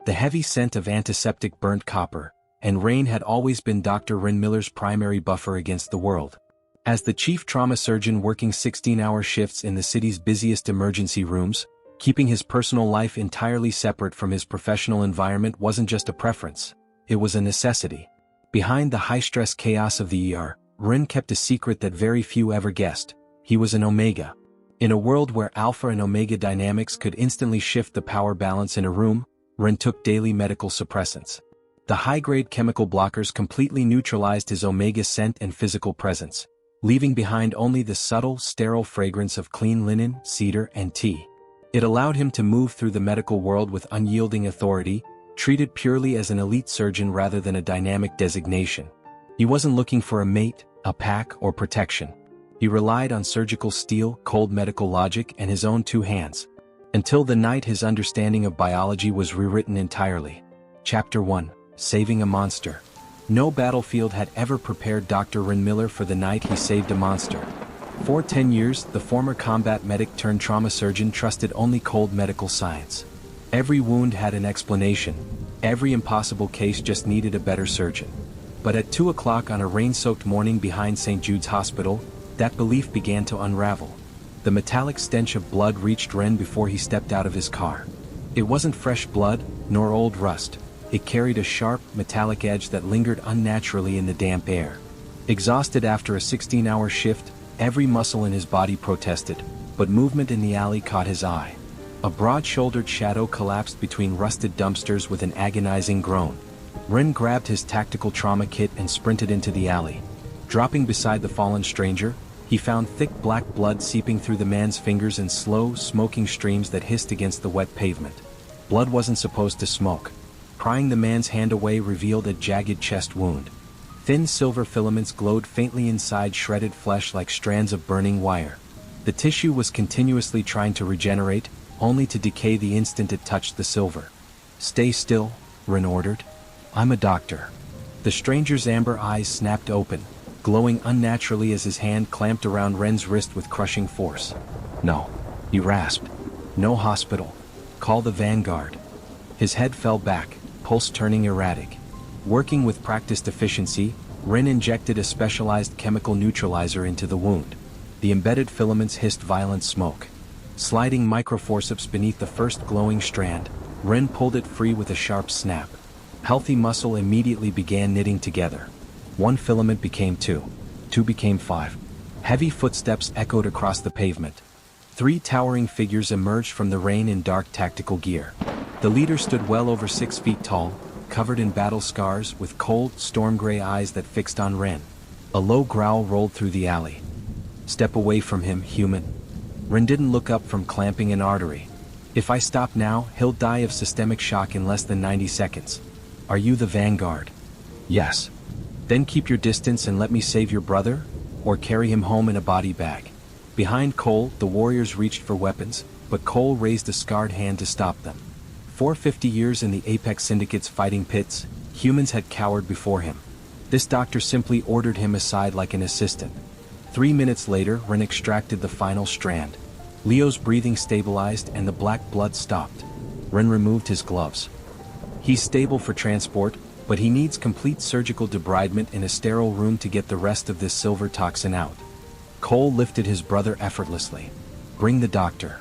The heavy scent of antiseptic burnt copper, and rain had always been Dr. Ren Miller's primary buffer against the world. As the chief trauma surgeon working 16-hour shifts in the city's busiest emergency rooms, keeping his personal life entirely separate from his professional environment wasn't just a preference, it was a necessity. Behind the high-stress chaos of the ER, Ren kept a secret that very few ever guessed. He was an Omega. In a world where alpha and omega dynamics could instantly shift the power balance in a room, Ren took daily medical suppressants. The high-grade chemical blockers completely neutralized his omega scent and physical presence, leaving behind only the subtle, sterile fragrance of clean linen, cedar, and tea. It allowed him to move through the medical world with unyielding authority, treated purely as an elite surgeon rather than a dynamic designation. He wasn't looking for a mate, a pack, or protection. He relied on surgical steel, cold medical logic, and his own two hands. Until the night his understanding of biology was rewritten entirely. Chapter 1: Saving a Monster. No battlefield had ever prepared Dr. Ren Miller for the night he saved a monster. For 10 years, the former combat medic turned trauma surgeon trusted only cold medical science. Every wound had an explanation. Every impossible case just needed a better surgeon. But at 2 o'clock on a rain-soaked morning behind St. Jude's Hospital, that belief began to unravel. The metallic stench of blood reached Ren before he stepped out of his car. It wasn't fresh blood, nor old rust. It carried a sharp, metallic edge that lingered unnaturally in the damp air. Exhausted after a 16-hour shift, every muscle in his body protested, but movement in the alley caught his eye. A broad-shouldered shadow collapsed between rusted dumpsters with an agonizing groan. Ren grabbed his tactical trauma kit and sprinted into the alley. Dropping beside the fallen stranger, he found thick black blood seeping through the man's fingers in slow, smoking streams that hissed against the wet pavement. Blood wasn't supposed to smoke. Prying the man's hand away revealed a jagged chest wound. Thin silver filaments glowed faintly inside shredded flesh like strands of burning wire. The tissue was continuously trying to regenerate, only to decay the instant it touched the silver. "Stay still," Ren ordered. "I'm a doctor." The stranger's amber eyes snapped open, glowing unnaturally as his hand clamped around Ren's wrist with crushing force. "No," he rasped. "No hospital. Call the Vanguard." His head fell back, pulse turning erratic. Working with practiced efficiency, Ren injected a specialized chemical neutralizer into the wound. The embedded filaments hissed violent smoke. Sliding microforceps beneath the first glowing strand, Ren pulled it free with a sharp snap. Healthy muscle immediately began knitting together. One filament became two. Two became five. Heavy footsteps echoed across the pavement. 3 towering figures emerged from the rain in dark tactical gear. The leader stood well over 6 feet tall, covered in battle scars, with cold, storm-gray eyes that fixed on Ren. A low growl rolled through the alley. "Step away from him, human." Ren didn't look up from clamping an artery. "If I stop now, he'll die of systemic shock in less than 90 seconds. Are you the Vanguard?" "Yes." "Then keep your distance and let me save your brother, or carry him home in a body bag." Behind Cole, the warriors reached for weapons, but Cole raised a scarred hand to stop them. For 50 years in the Apex Syndicate's fighting pits, humans had cowered before him. This doctor simply ordered him aside like an assistant. 3 minutes later, Ren extracted the final strand. Leo's breathing stabilized and the black blood stopped. Ren removed his gloves. "He's stable for transport, but he needs complete surgical debridement in a sterile room to get the rest of this silver toxin out." Cole lifted his brother effortlessly. "Bring the doctor."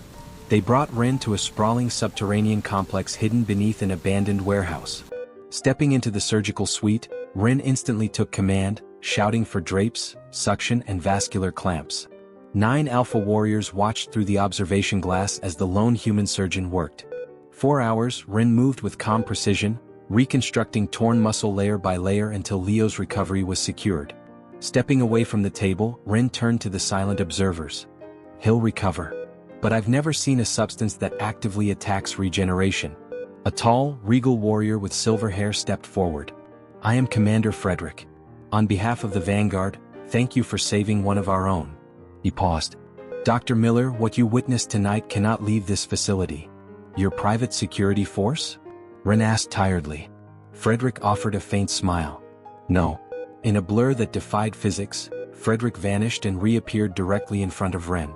They brought Ren to a sprawling subterranean complex hidden beneath an abandoned warehouse. Stepping into the surgical suite, Ren instantly took command, shouting for drapes, suction, and vascular clamps. 9 alpha warriors watched through the observation glass as the lone human surgeon worked. 4 hours, Ren moved with calm precision, reconstructing torn muscle layer by layer until Leo's recovery was secured. Stepping away from the table, Ren turned to the silent observers. "He'll recover. But I've never seen a substance that actively attacks regeneration." A tall, regal warrior with silver hair stepped forward. "I am Commander Frederick. On behalf of the Vanguard, thank you for saving one of our own." He paused. "Dr. Miller, what you witnessed tonight cannot leave this facility." "Your private security force?" Ren asked tiredly. Frederick offered a faint smile. "No." In a blur that defied physics, Frederick vanished and reappeared directly in front of Ren.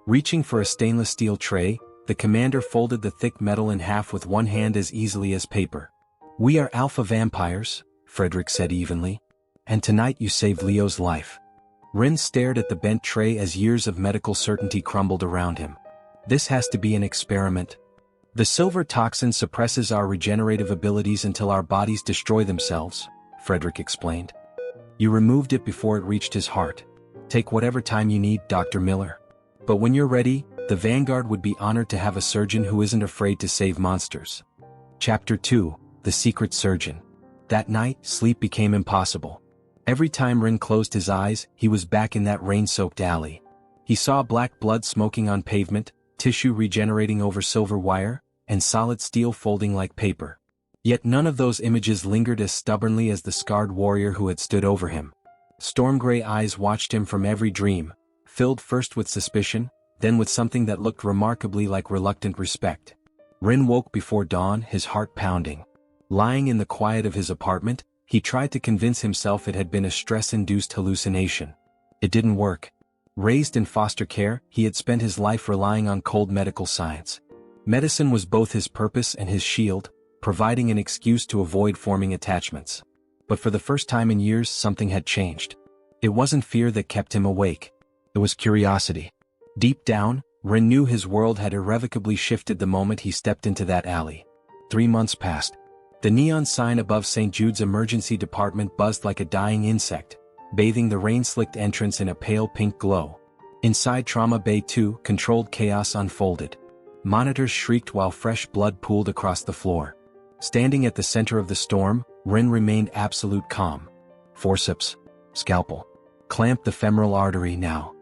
Reaching for a stainless steel tray, The commander folded the thick metal in half with one hand as easily as paper. "We are alpha vampires," Frederick said evenly. "And tonight you saved Leo's life." Ren stared at the bent tray as years of medical certainty crumbled around him. "This has to be an experiment. The silver toxin suppresses our regenerative abilities until our bodies destroy themselves," Frederick explained. "You removed it before it reached his heart. Take whatever time you need, Dr. Miller. But when you're ready, the Vanguard would be honored to have a surgeon who isn't afraid to save monsters." Chapter 2, The Secret Surgeon. That night, sleep became impossible. Every time Ren closed his eyes, he was back in that rain-soaked alley. He saw black blood smoking on pavement, tissue regenerating over silver wire, and solid steel folding like paper. Yet none of those images lingered as stubbornly as the scarred warrior who had stood over him. Storm-gray eyes watched him from every dream, filled first with suspicion, then with something that looked remarkably like reluctant respect. Ren woke before dawn, his heart pounding. Lying in the quiet of his apartment, he tried to convince himself it had been a stress-induced hallucination. It didn't work. Raised in foster care, he had spent his life relying on cold medical science. Medicine was both his purpose and his shield, providing an excuse to avoid forming attachments. But for the first time in years, something had changed. It wasn't fear that kept him awake. It was curiosity. Deep down, Ren knew his world had irrevocably shifted the moment he stepped into that alley. 3 months passed. The neon sign above St. Jude's emergency department buzzed like a dying insect, bathing the rain-slicked entrance in a pale pink glow. Inside Trauma Bay 2, controlled chaos unfolded. Monitors shrieked while fresh blood pooled across the floor. Standing at the center of the storm, Ren remained absolute calm. Forceps, scalpel, clamp the femoral artery now.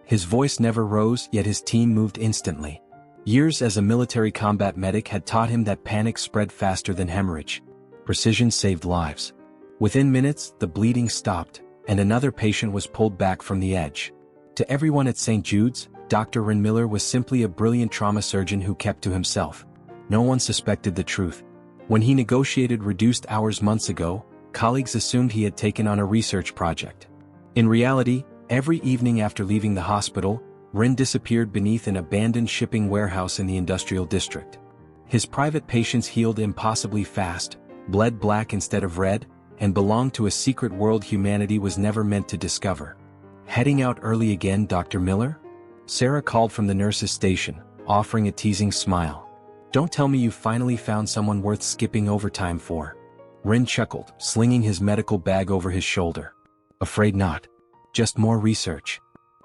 His voice never rose, yet his team moved instantly. Years as a military combat medic had taught him that panic spread faster than hemorrhage. Precision saved lives. Within minutes, the bleeding stopped, and another patient was pulled back from the edge. To everyone at St. Jude's, Dr. Ren Miller was simply a brilliant trauma surgeon who kept to himself. No one suspected the truth. When he negotiated reduced hours months ago, colleagues assumed he had taken on a research project. In reality, every evening after leaving the hospital, Ren disappeared beneath an abandoned shipping warehouse in the industrial district. His private patients healed impossibly fast, bled black instead of red, and belonged to a secret world humanity was never meant to discover. "Heading out early again, Dr. Miller?" Sarah called from the nurse's station, offering a teasing smile. "Don't tell me you finally found someone worth skipping overtime for." Ren chuckled, slinging his medical bag over his shoulder. "Afraid not. Just more research."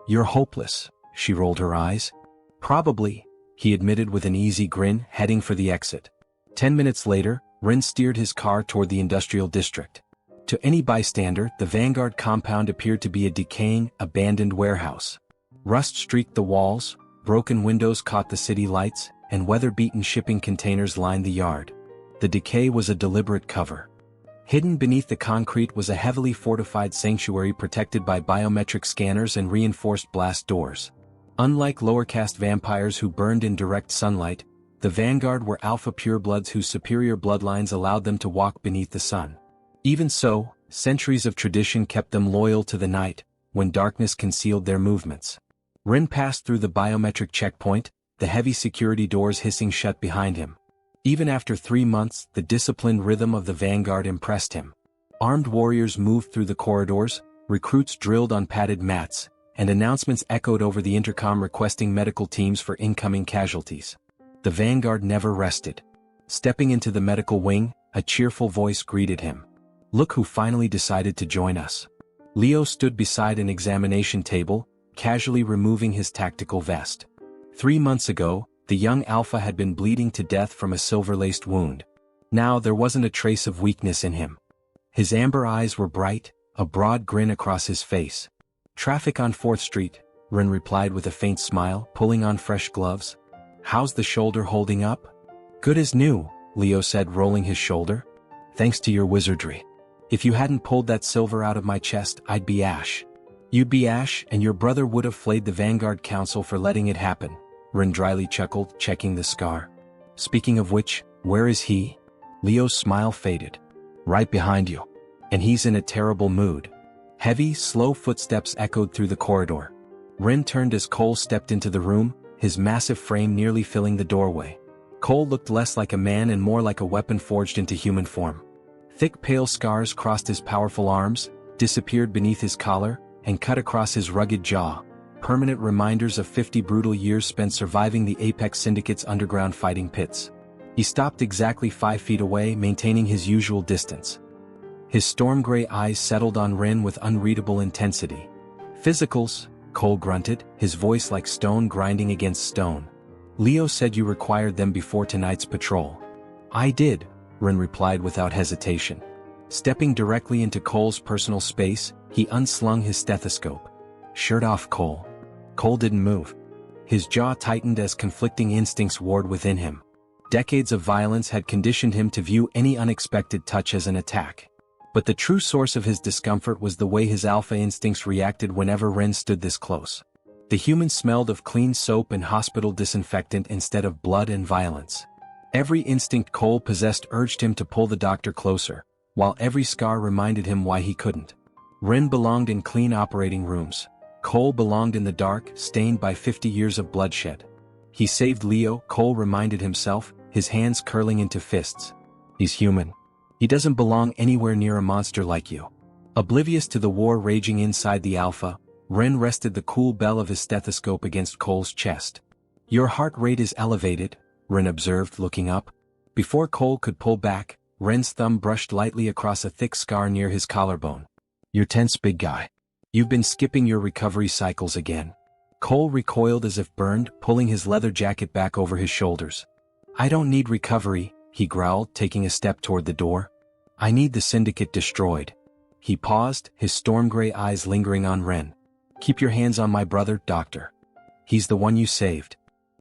"You're hopeless," she rolled her eyes. "Probably," he admitted with an easy grin, heading for the exit. 10 minutes later, Ren steered his car toward the industrial district. To any bystander, the Vanguard compound appeared to be a decaying, abandoned warehouse. Rust streaked the walls, broken windows caught the city lights, and weather-beaten shipping containers lined the yard. The decay was a deliberate cover. Hidden beneath the concrete was a heavily fortified sanctuary protected by biometric scanners and reinforced blast doors. Unlike lower caste vampires who burned in direct sunlight, the Vanguard were alpha purebloods whose superior bloodlines allowed them to walk beneath the sun. Even so, centuries of tradition kept them loyal to the night, when darkness concealed their movements. Ren passed through the biometric checkpoint, the heavy security doors hissing shut behind him. Even after 3 months, the disciplined rhythm of the Vanguard impressed him. Armed warriors moved through the corridors, recruits drilled on padded mats, and announcements echoed over the intercom requesting medical teams for incoming casualties. The Vanguard never rested. Stepping into the medical wing, a cheerful voice greeted him. "Look who finally decided to join us." Leo stood beside an examination table, casually removing his tactical vest. 3 months ago, the young Alpha had been bleeding to death from a silver-laced wound. Now there wasn't a trace of weakness in him. His amber eyes were bright, a broad grin across his face. "Traffic on 4th Street, Ren replied with a faint smile, pulling on fresh gloves. "How's the shoulder holding up?" "Good as new," Leo said, rolling his shoulder. "Thanks to your wizardry. If you hadn't pulled that silver out of my chest, I'd be ash." "You'd be ash, and your brother would have flayed the Vanguard Council for letting it happen," Ren dryly chuckled, checking the scar. "Speaking of which, where is he?" Leo's smile faded. "Right behind you. And he's in a terrible mood." Heavy, slow footsteps echoed through the corridor. Ren turned as Cole stepped into the room, his massive frame nearly filling the doorway. Cole looked less like a man and more like a weapon forged into human form. Thick pale scars crossed his powerful arms, disappeared beneath his collar, and cut across his rugged jaw, permanent reminders of 50 brutal years spent surviving the Apex Syndicate's underground fighting pits. He stopped exactly 5 feet away, maintaining his usual distance. His storm gray eyes settled on Ren with unreadable intensity. "Physicals," Cole grunted, his voice like stone grinding against stone. "Leo said you required them before tonight's patrol." "I did," Ren replied without hesitation. Stepping directly into Cole's personal space, he unslung his stethoscope. "Shirt off, Cole." Cole didn't move. His jaw tightened as conflicting instincts warred within him. Decades of violence had conditioned him to view any unexpected touch as an attack. But the true source of his discomfort was the way his alpha instincts reacted whenever Ren stood this close. The human smelled of clean soap and hospital disinfectant instead of blood and violence. Every instinct Cole possessed urged him to pull the doctor closer, while every scar reminded him why he couldn't. Ren belonged in clean operating rooms. Cole belonged in the dark, stained by 50 years of bloodshed. He saved Leo, Cole reminded himself, his hands curling into fists. He's human. He doesn't belong anywhere near a monster like you. Oblivious to the war raging inside the Alpha, Ren rested the cool bell of his stethoscope against Cole's chest. "Your heart rate is elevated," Ren observed, looking up. Before Cole could pull back, Ren's thumb brushed lightly across a thick scar near his collarbone. "You're tense, big guy. You've been skipping your recovery cycles again." Cole recoiled as if burned, pulling his leather jacket back over his shoulders. "I don't need recovery," he growled, taking a step toward the door. "I need the Syndicate destroyed." He paused, his storm gray eyes lingering on Ren. "Keep your hands on my brother, Doctor. He's the one you saved."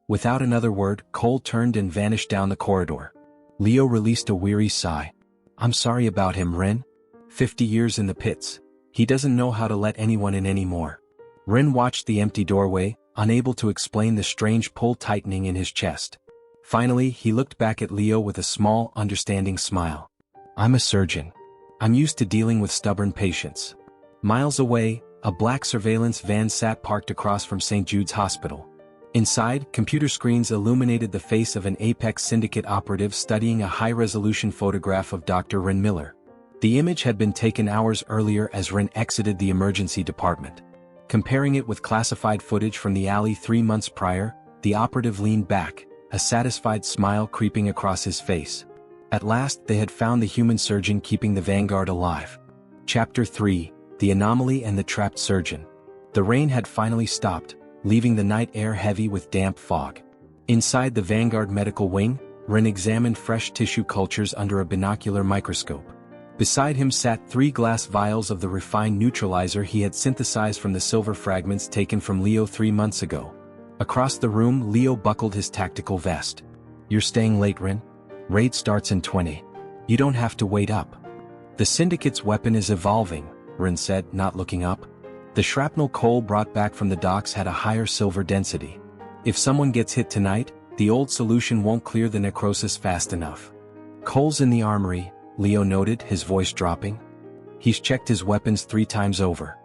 Without another word, Cole turned and vanished down the corridor. Leo released a weary sigh. "I'm sorry about him, Ren. 50 years in the pits. He doesn't know how to let anyone in anymore." Ren watched the empty doorway, unable to explain the strange pull tightening in his chest. Finally, he looked back at Leo with a small, understanding smile. "I'm a surgeon. I'm used to dealing with stubborn patients." Miles away, a black surveillance van sat parked across from St. Jude's Hospital. Inside, computer screens illuminated the face of an Apex Syndicate operative studying a high-resolution photograph of Dr. Ren Miller. The image had been taken hours earlier as Ren exited the emergency department. Comparing it with classified footage from the alley 3 months prior, the operative leaned back, a satisfied smile creeping across his face. At last, they had found the human surgeon keeping the Vanguard alive. Chapter 3: The Anomaly and the Trapped Surgeon. The rain had finally stopped, leaving the night air heavy with damp fog. Inside the Vanguard medical wing, Ren examined fresh tissue cultures under a binocular microscope. Beside him sat 3 glass vials of the refined neutralizer he had synthesized from the silver fragments taken from Leo 3 months ago. Across the room, Leo buckled his tactical vest. "You're staying late, Ren? Raid starts in 20. You don't have to wait up." "The Syndicate's weapon is evolving," Ren said, not looking up. The shrapnel Cole brought back from the docks had a higher silver density. "If someone gets hit tonight, the old solution won't clear the necrosis fast enough." "Cole's in the armory," Leo noted, his voice dropping. "He's checked his weapons 3 times over.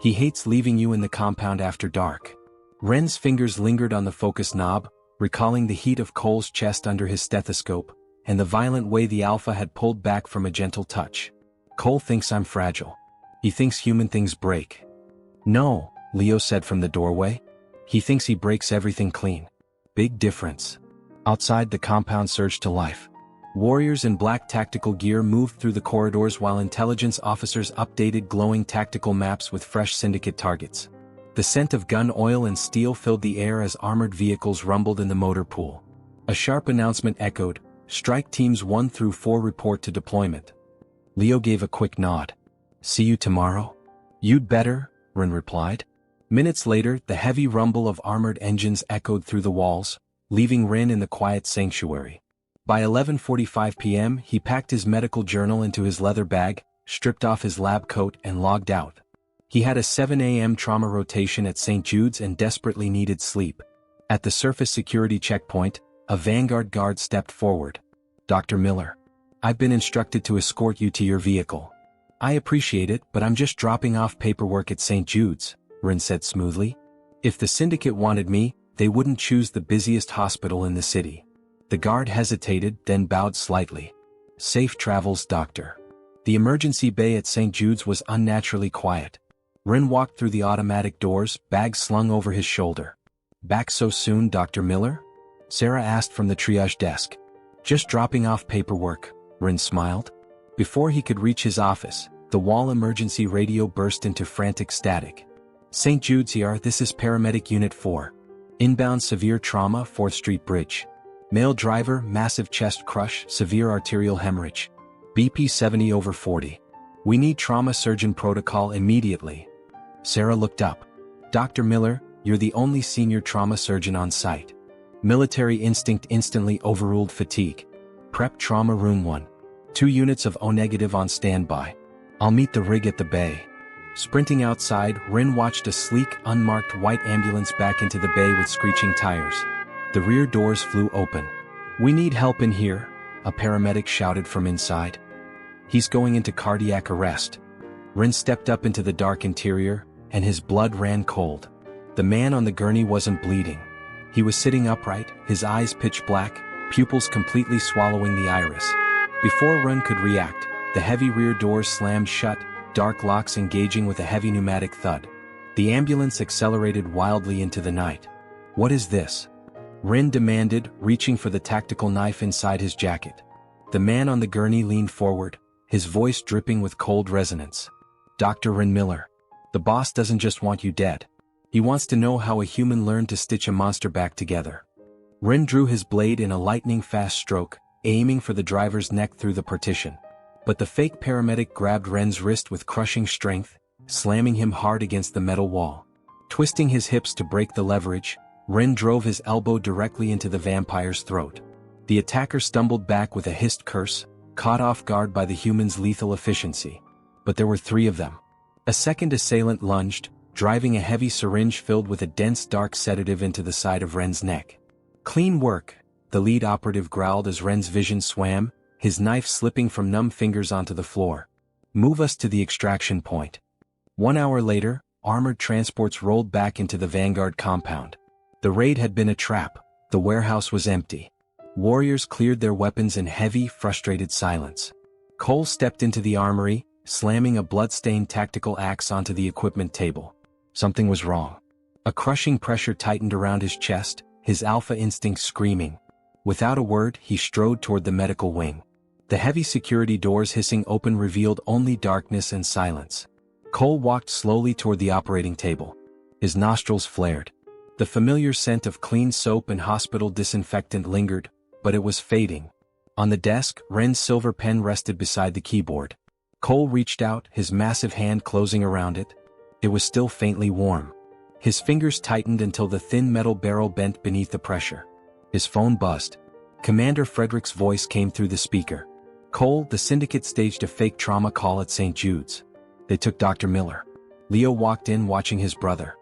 He hates leaving you in the compound after dark." Ren's fingers lingered on the focus knob, recalling the heat of Cole's chest under his stethoscope, and the violent way the Alpha had pulled back from a gentle touch. "Cole thinks I'm fragile. He thinks human things break." "No," Leo said from the doorway. "He thinks he breaks everything clean." Big difference. Outside, the compound surged to life. Warriors in black tactical gear moved through the corridors while intelligence officers updated glowing tactical maps with fresh Syndicate targets. The scent of gun oil and steel filled the air as armored vehicles rumbled in the motor pool. A sharp announcement echoed, "Strike Teams 1 through 4 report to deployment." Leo gave a quick nod. "See you tomorrow?" "You'd better," Ren replied. Minutes later, the heavy rumble of armored engines echoed through the walls, leaving Ren in the quiet sanctuary. By 11:45 p.m., he packed his medical journal into his leather bag, stripped off his lab coat and logged out. He had a 7 a.m. trauma rotation at St. Jude's and desperately needed sleep. At the surface security checkpoint, a Vanguard guard stepped forward. "Dr. Miller, I've been instructed to escort you to your vehicle." "I appreciate it, but I'm just dropping off paperwork at St. Jude's," Ren said smoothly. "If the Syndicate wanted me, They wouldn't choose the busiest hospital in the city. The guard hesitated, then bowed slightly. Safe travels, doctor. The emergency bay at St. Jude's was unnaturally quiet. Ren walked through the automatic doors, bag slung over his shoulder. Back so soon, Dr. Miller? Sarah asked from the triage desk. Just dropping off paperwork, Ren smiled. Before he could reach his office, the wall emergency radio burst into frantic static. St. Jude's here, this is paramedic unit 4. Inbound severe trauma, 4th Street Bridge. Male driver, massive chest crush, severe arterial hemorrhage. BP 70/40. We need trauma surgeon protocol immediately. Sarah looked up. Dr. Miller, you're the only senior trauma surgeon on site. Military instinct instantly overruled fatigue. Prep trauma room 1. 2 units of O- on standby. I'll meet the rig at the bay. Sprinting outside, Ren watched a sleek, unmarked white ambulance back into the bay with screeching tires. The rear doors flew open. We need help in here, a paramedic shouted from inside. He's going into cardiac arrest. Ren stepped up into the dark interior, and his blood ran cold. The man on the gurney wasn't bleeding. He was sitting upright, his eyes pitch black, pupils completely swallowing the iris. Before Ren could react, the heavy rear doors slammed shut, dark locks engaging with a heavy pneumatic thud. The ambulance accelerated wildly into the night. What is this? Ren demanded, reaching for the tactical knife inside his jacket. The man on the gurney leaned forward, his voice dripping with cold resonance. Dr. Ren Miller. The boss doesn't just want you dead. He wants to know how a human learned to stitch a monster back together. Ren drew his blade in a lightning-fast stroke, aiming for the driver's neck through the partition. But the fake paramedic grabbed Ren's wrist with crushing strength, slamming him hard against the metal wall. Twisting his hips to break the leverage, Ren drove his elbow directly into the vampire's throat. The attacker stumbled back with a hissed curse, caught off guard by the human's lethal efficiency. But there were 3 of them. A second assailant lunged, driving a heavy syringe filled with a dense dark sedative into the side of Ren's neck. Clean work, the lead operative growled as Ren's vision swam, his knife slipping from numb fingers onto the floor. Move us to the extraction point. 1 hour later, armored transports rolled back into the Vanguard compound. The raid had been a trap, the warehouse was empty. Warriors cleared their weapons in heavy, frustrated silence. Cole stepped into the armory, slamming a blood-stained tactical axe onto the equipment table. Something was wrong. A crushing pressure tightened around his chest, his alpha instinct screaming. Without a word, he strode toward the medical wing. The heavy security doors hissing open revealed only darkness and silence. Cole walked slowly toward the operating table. His nostrils flared. The familiar scent of clean soap and hospital disinfectant lingered, but it was fading. On the desk, Ren's silver pen rested beside the keyboard. Cole reached out, his massive hand closing around it. It was still faintly warm. His fingers tightened until the thin metal barrel bent beneath the pressure. His phone buzzed. Commander Frederick's voice came through the speaker. Cole, the syndicate staged a fake trauma call at St. Jude's. They took Dr. Miller. Leo walked in watching his brother.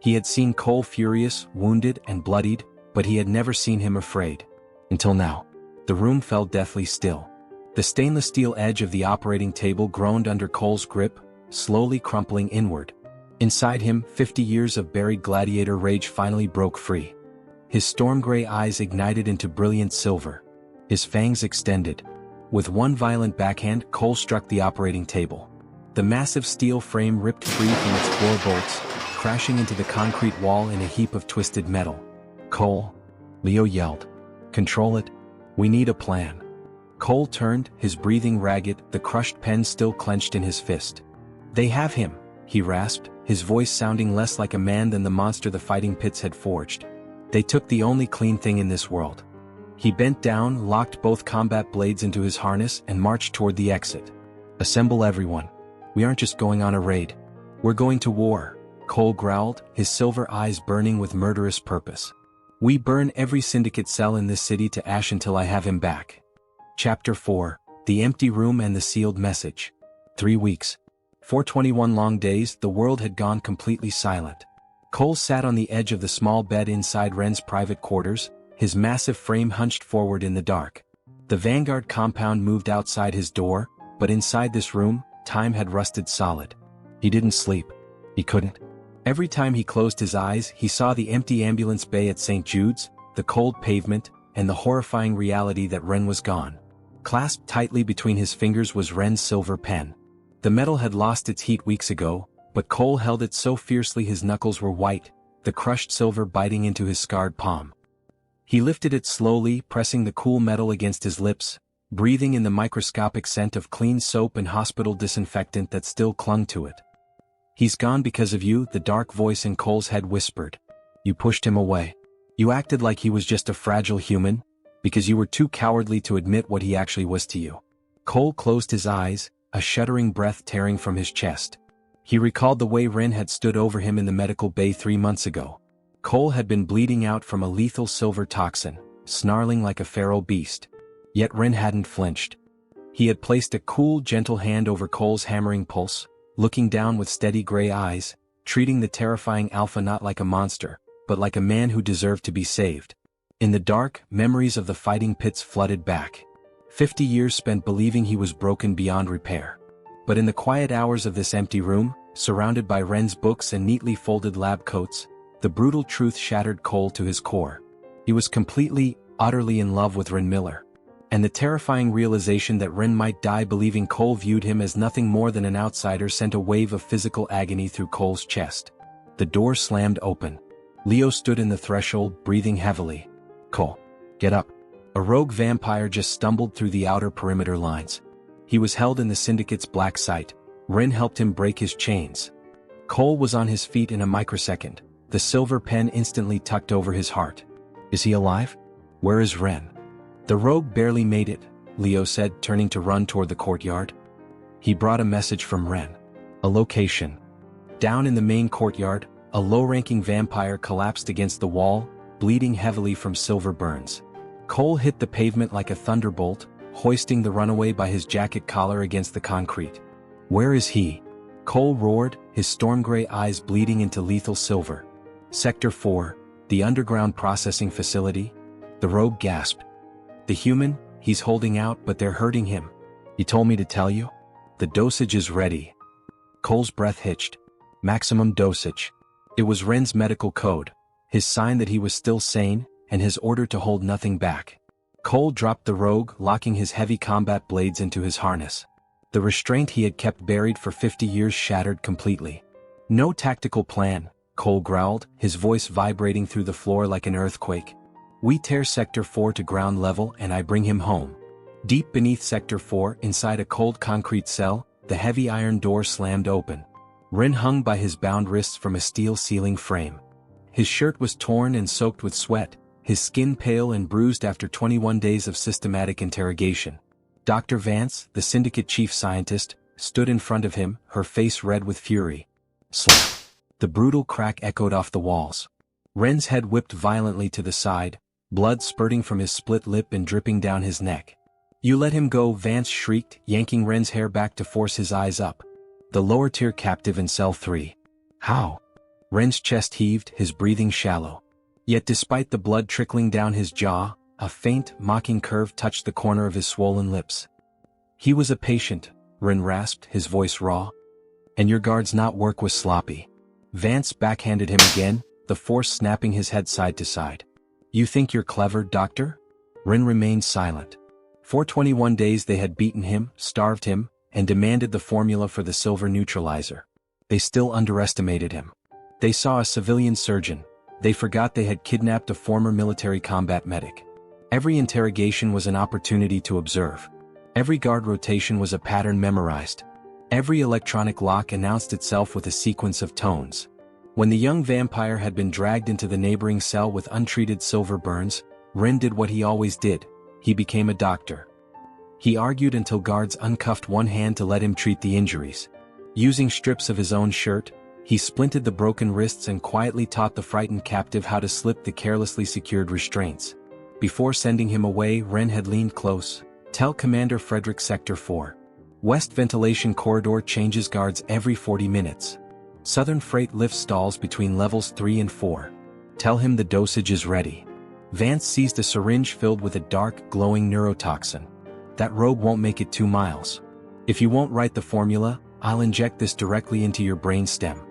He had seen Cole furious, wounded, and bloodied, but he had never seen him afraid. Until now. The room fell deathly still. The stainless steel edge of the operating table groaned under Cole's grip, slowly crumpling inward. Inside him, 50 years of buried gladiator rage finally broke free. His storm-gray eyes ignited into brilliant silver. His fangs extended. With one violent backhand, Cole struck the operating table. The massive steel frame ripped free from its 4 bolts, crashing into the concrete wall in a heap of twisted metal. Cole, Leo yelled. Control it. We need a plan. Cole turned, his breathing ragged, the crushed pen still clenched in his fist. They have him, he rasped, his voice sounding less like a man than the monster the fighting pits had forged. They took the only clean thing in this world. He bent down, locked both combat blades into his harness, and marched toward the exit. Assemble everyone. We aren't just going on a raid. We're going to war, Cole growled, his silver eyes burning with murderous purpose. We burn every syndicate cell in this city to ash until I have him back. Chapter 4, The Empty Room and the Sealed Message. 3 weeks. 421 long days, the world had gone completely silent. Cole sat on the edge of the small bed inside Ren's private quarters, his massive frame hunched forward in the dark. The Vanguard compound moved outside his door, but inside this room, time had rusted solid. He didn't sleep. He couldn't. Every time he closed his eyes, he saw the empty ambulance bay at St. Jude's, the cold pavement, and the horrifying reality that Ren was gone. Clasped tightly between his fingers was Ren's silver pen. The metal had lost its heat weeks ago, but Cole held it so fiercely his knuckles were white, the crushed silver biting into his scarred palm. He lifted it slowly, pressing the cool metal against his lips, breathing in the microscopic scent of clean soap and hospital disinfectant that still clung to it. "He's gone because of you," the dark voice in Cole's head whispered. "You pushed him away. You acted like he was just a fragile human, because you were too cowardly to admit what he actually was to you." Cole closed his eyes, a shuddering breath tearing from his chest. He recalled the way Ren had stood over him in the medical bay 3 months ago. Cole had been bleeding out from a lethal silver toxin, snarling like a feral beast. Yet Ren hadn't flinched. He had placed a cool, gentle hand over Cole's hammering pulse, looking down with steady gray eyes, treating the terrifying alpha not like a monster, but like a man who deserved to be saved. In the dark, memories of the fighting pits flooded back. 50 years spent believing he was broken beyond repair. But in the quiet hours of this empty room, surrounded by Ren's books and neatly folded lab coats, the brutal truth shattered Cole to his core. He was completely, utterly in love with Ren Miller. And the terrifying realization that Ren might die believing Cole viewed him as nothing more than an outsider sent a wave of physical agony through Cole's chest. The door slammed open. Leo stood in the threshold, breathing heavily. "Cole, get up." A rogue vampire just stumbled through the outer perimeter lines. He was held in the Syndicate's black site. Ren helped him break his chains. Cole was on his feet in a microsecond, the silver pen instantly tucked over his heart. "Is he alive? Where is Ren?" "The rogue barely made it," Leo said, turning to run toward the courtyard. He brought a message from Ren. A location. Down in the main courtyard, a low-ranking vampire collapsed against the wall, bleeding heavily from silver burns. Cole hit the pavement like a thunderbolt, hoisting the runaway by his jacket collar against the concrete. "Where is he?" Cole roared, his storm-gray eyes bleeding into lethal silver. "Sector 4, the underground processing facility." The rogue gasped. "The human, he's holding out but they're hurting him. You told me to tell you? The dosage is ready." Cole's breath hitched. Maximum dosage. It was Ren's medical code, his sign that he was still sane, and his order to hold nothing back. Cole dropped the rogue, locking his heavy combat blades into his harness. The restraint he had kept buried for 50 years shattered completely. "No tactical plan," Cole growled, his voice vibrating through the floor like an earthquake. "We tear Sector 4 to ground level and I bring him home." Deep beneath Sector 4, inside a cold concrete cell, the heavy iron door slammed open. Ren hung by his bound wrists from a steel ceiling frame. His shirt was torn and soaked with sweat, his skin pale and bruised after 21 days of systematic interrogation. Dr. Vance, the Syndicate chief scientist, stood in front of him, her face red with fury. Slap. The brutal crack echoed off the walls. Ren's head whipped violently to the side, blood spurting from his split lip and dripping down his neck. "You let him go," Vance shrieked, yanking Ren's hair back to force his eyes up. "The lower-tier captive in Cell 3. How?" Ren's chest heaved, his breathing shallow. Yet despite the blood trickling down his jaw, a faint, mocking curve touched the corner of his swollen lips. "He was a patient," Ren rasped, his voice raw. "And your guard's not work was sloppy." Vance backhanded him again, the force snapping his head side to side. "You think you're clever, Doctor?" Ren remained silent. For 21 days they had beaten him, starved him, and demanded the formula for the silver neutralizer. They still underestimated him. They saw a civilian surgeon. They forgot they had kidnapped a former military combat medic. Every interrogation was an opportunity to observe. Every guard rotation was a pattern memorized. Every electronic lock announced itself with a sequence of tones. When the young vampire had been dragged into the neighboring cell with untreated silver burns, Ren did what he always did. He became a doctor. He argued until guards uncuffed one hand to let him treat the injuries. Using strips of his own shirt, he splinted the broken wrists and quietly taught the frightened captive how to slip the carelessly secured restraints. Before sending him away, Ren had leaned close. "Tell Commander Frederick Sector 4. West ventilation corridor changes guards every 40 minutes. Southern freight lift stalls between levels 3 and 4. Tell him the dosage is ready." Vance seized a syringe filled with a dark, glowing neurotoxin. "That rogue won't make it 2 miles. If you won't write the formula, I'll inject this directly into your brain stem.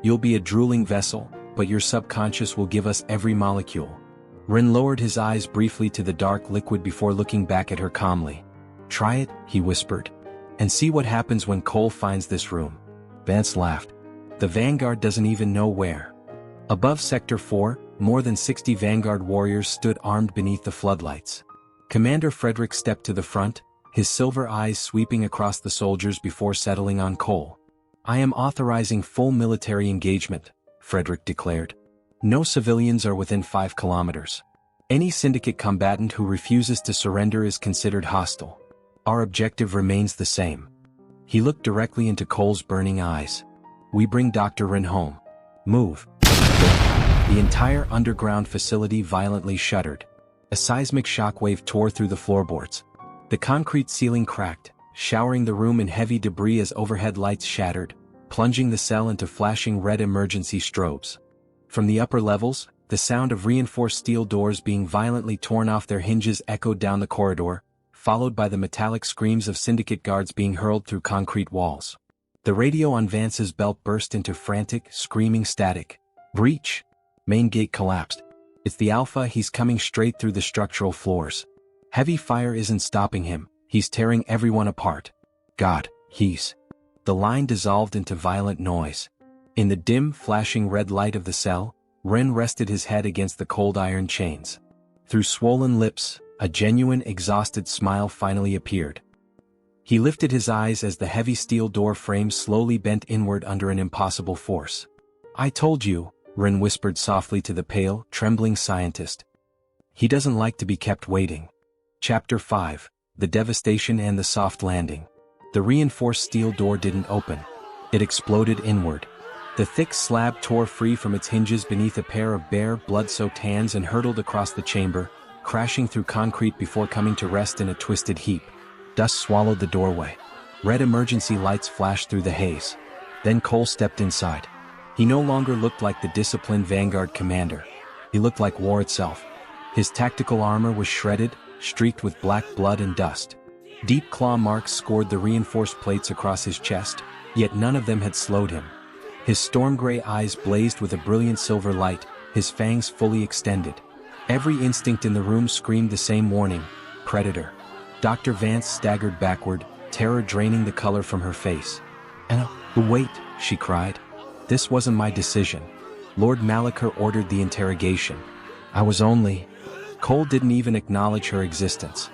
You'll be a drooling vessel, but your subconscious will give us every molecule. Ren lowered his eyes briefly to the dark liquid before looking back at her calmly. Try it, he whispered. And see what happens when Cole finds this room. Vance laughed. The Vanguard doesn't even know where. Above Sector 4, more than 60 Vanguard warriors stood armed beneath the floodlights. Commander Frederick stepped to the front, his silver eyes sweeping across the soldiers before settling on Cole. I am authorizing full military engagement, Frederick declared. No civilians are within 5 kilometers. Any syndicate combatant who refuses to surrender is considered hostile. Our objective remains the same. He looked directly into Cole's burning eyes. We bring Dr. Ren home. Move. The entire underground facility violently shuddered. A seismic shockwave tore through the floorboards. The concrete ceiling cracked, showering the room in heavy debris as overhead lights shattered, plunging the cell into flashing red emergency strobes. From the upper levels, the sound of reinforced steel doors being violently torn off their hinges echoed down the corridor, followed by the metallic screams of syndicate guards being hurled through concrete walls. The radio on Vance's belt burst into frantic, screaming static. Breach! Main gate collapsed. It's the Alpha, he's coming straight through the structural floors. Heavy fire isn't stopping him, he's tearing everyone apart. God, he's... The line dissolved into violent noise. In the dim, flashing red light of the cell, Ren rested his head against the cold iron chains. Through swollen lips, a genuine, exhausted smile finally appeared. He lifted his eyes as the heavy steel door frame slowly bent inward under an impossible force. I told you, Ren whispered softly to the pale, trembling scientist. He doesn't like to be kept waiting. Chapter 5, The Devastation and the Soft Landing. The reinforced steel door didn't open. It exploded inward. The thick slab tore free from its hinges beneath a pair of bare, blood-soaked hands and hurtled across the chamber, crashing through concrete before coming to rest in a twisted heap. Dust swallowed the doorway. Red emergency lights flashed through the haze. Then Cole stepped inside. He no longer looked like the disciplined Vanguard commander. He looked like war itself. His tactical armor was shredded, streaked with black blood and dust. Deep claw marks scored the reinforced plates across his chest, yet none of them had slowed him. His storm-gray eyes blazed with a brilliant silver light, his fangs fully extended. Every instinct in the room screamed the same warning: predator. Dr. Vance staggered backward, terror draining the color from her face. Wait, she cried. This wasn't my decision. Lord Malachar ordered the interrogation. I was only... Cole didn't even acknowledge her existence.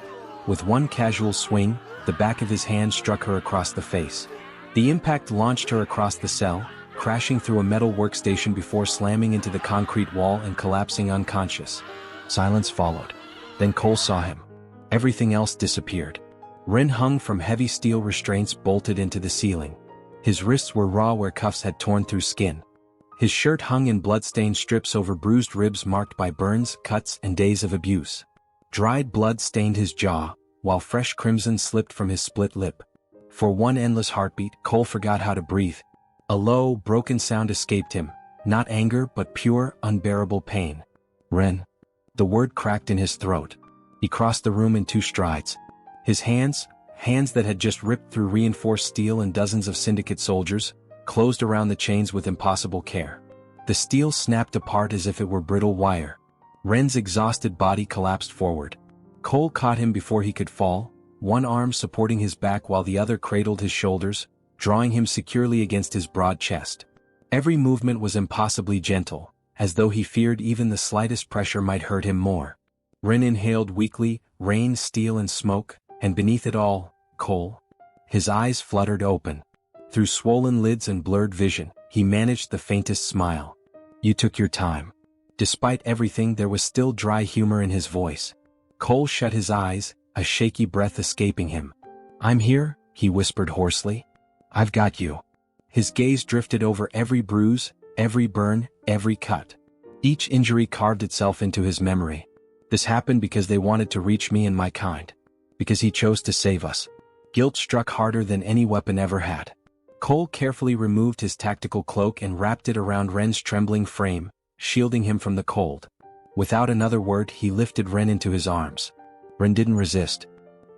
With one casual swing, the back of his hand struck her across the face. The impact launched her across the cell, crashing through a metal workstation before slamming into the concrete wall and collapsing unconscious. Silence followed. Then Cole saw him. Everything else disappeared. Ren hung from heavy steel restraints bolted into the ceiling. His wrists were raw where cuffs had torn through skin. His shirt hung in blood-stained strips over bruised ribs marked by burns, cuts, and days of abuse. Dried blood stained his jaw, while fresh crimson slipped from his split lip. For one endless heartbeat, Cole forgot how to breathe. A low, broken sound escaped him, not anger but pure, unbearable pain. Ren. The word cracked in his throat. He crossed the room in 2 strides. His hands that had just ripped through reinforced steel and dozens of syndicate soldiers, closed around the chains with impossible care. The steel snapped apart as if it were brittle wire. Ren's exhausted body collapsed forward. Cole caught him before he could fall, one arm supporting his back while the other cradled his shoulders, drawing him securely against his broad chest. Every movement was impossibly gentle, as though he feared even the slightest pressure might hurt him more. Ren inhaled weakly, rain, steel, and smoke, and beneath it all, Cole. His eyes fluttered open. Through swollen lids and blurred vision, he managed the faintest smile. You took your time. Despite everything, there was still dry humor in his voice. Cole shut his eyes, a shaky breath escaping him. I'm here, he whispered hoarsely. I've got you. His gaze drifted over every bruise, every burn, every cut. Each injury carved itself into his memory. This happened because they wanted to reach me and my kind. Because he chose to save us. Guilt struck harder than any weapon ever had. Cole carefully removed his tactical cloak and wrapped it around Ren's trembling frame, shielding him from the cold. Without another word, he lifted Ren into his arms. Ren didn't resist.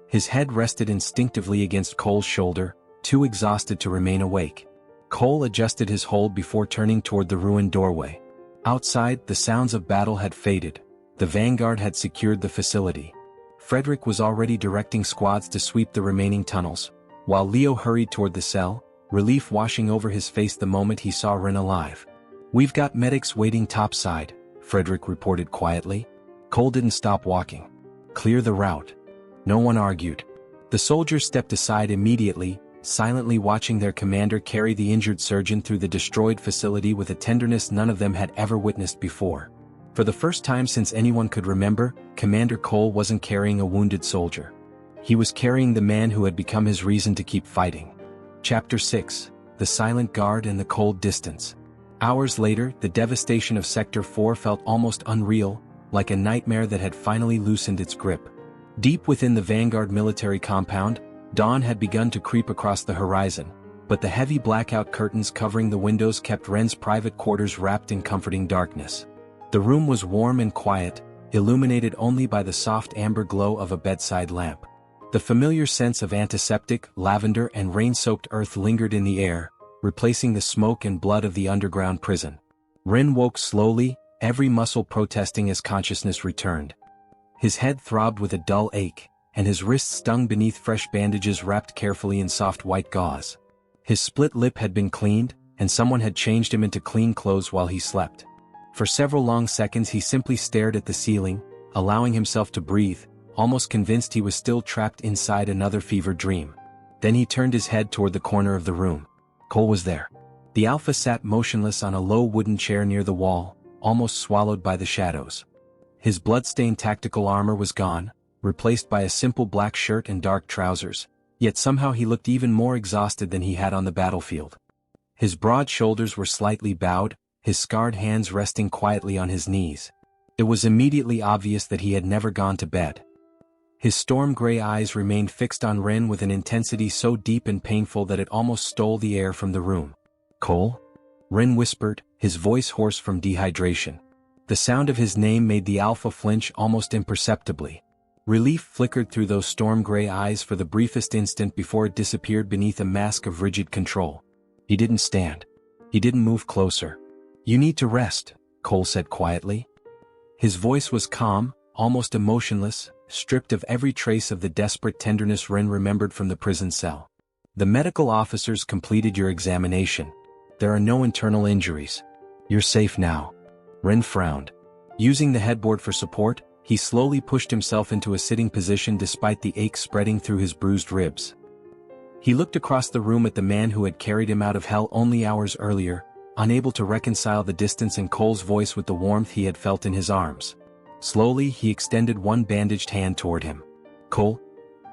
His head rested instinctively against Cole's shoulder, too exhausted to remain awake. Cole adjusted his hold before turning toward the ruined doorway. Outside, the sounds of battle had faded. The vanguard had secured the facility. Frederick was already directing squads to sweep the remaining tunnels, while Leo hurried toward the cell, relief washing over his face the moment he saw Ren alive. "We've got medics waiting topside," Frederick reported quietly. Cole didn't stop walking. "Clear the route." No one argued. The soldiers stepped aside immediately, silently watching their commander carry the injured surgeon through the destroyed facility with a tenderness none of them had ever witnessed before. For the first time since anyone could remember, Commander Cole wasn't carrying a wounded soldier. He was carrying the man who had become his reason to keep fighting. Chapter 6: The Silent Guard and the Cold Distance. Hours later, the devastation of Sector 4 felt almost unreal, like a nightmare that had finally loosened its grip. Deep within the Vanguard military compound, dawn had begun to creep across the horizon, but the heavy blackout curtains covering the windows kept Ren's private quarters wrapped in comforting darkness. The room was warm and quiet, illuminated only by the soft amber glow of a bedside lamp. The familiar sense of antiseptic, lavender and rain-soaked earth lingered in the air, replacing the smoke and blood of the underground prison. Ren woke slowly, every muscle protesting as consciousness returned. His head throbbed with a dull ache, and his wrists stung beneath fresh bandages wrapped carefully in soft white gauze. His split lip had been cleaned, and someone had changed him into clean clothes while he slept. For several long seconds he simply stared at the ceiling, allowing himself to breathe, almost convinced he was still trapped inside another fever dream. Then he turned his head toward the corner of the room. Cole was there. The Alpha sat motionless on a low wooden chair near the wall, almost swallowed by the shadows. His blood-stained tactical armor was gone, replaced by a simple black shirt and dark trousers, yet somehow he looked even more exhausted than he had on the battlefield. His broad shoulders were slightly bowed, his scarred hands resting quietly on his knees. It was immediately obvious that he had never gone to bed. His storm-gray eyes remained fixed on Ren with an intensity so deep and painful that it almost stole the air from the room. "Cole?" Ren whispered, his voice hoarse from dehydration. The sound of his name made the Alpha flinch almost imperceptibly. Relief flickered through those storm-gray eyes for the briefest instant before it disappeared beneath a mask of rigid control. He didn't stand. He didn't move closer. "You need to rest," Cole said quietly. His voice was calm, almost emotionless, stripped of every trace of the desperate tenderness Ren remembered from the prison cell. "The medical officers completed your examination. There are no internal injuries. You're safe now." Ren frowned. Using the headboard for support, he slowly pushed himself into a sitting position despite the ache spreading through his bruised ribs. He looked across the room at the man who had carried him out of hell only hours earlier, unable to reconcile the distance in Cole's voice with the warmth he had felt in his arms. Slowly he extended one bandaged hand toward him. "Cole,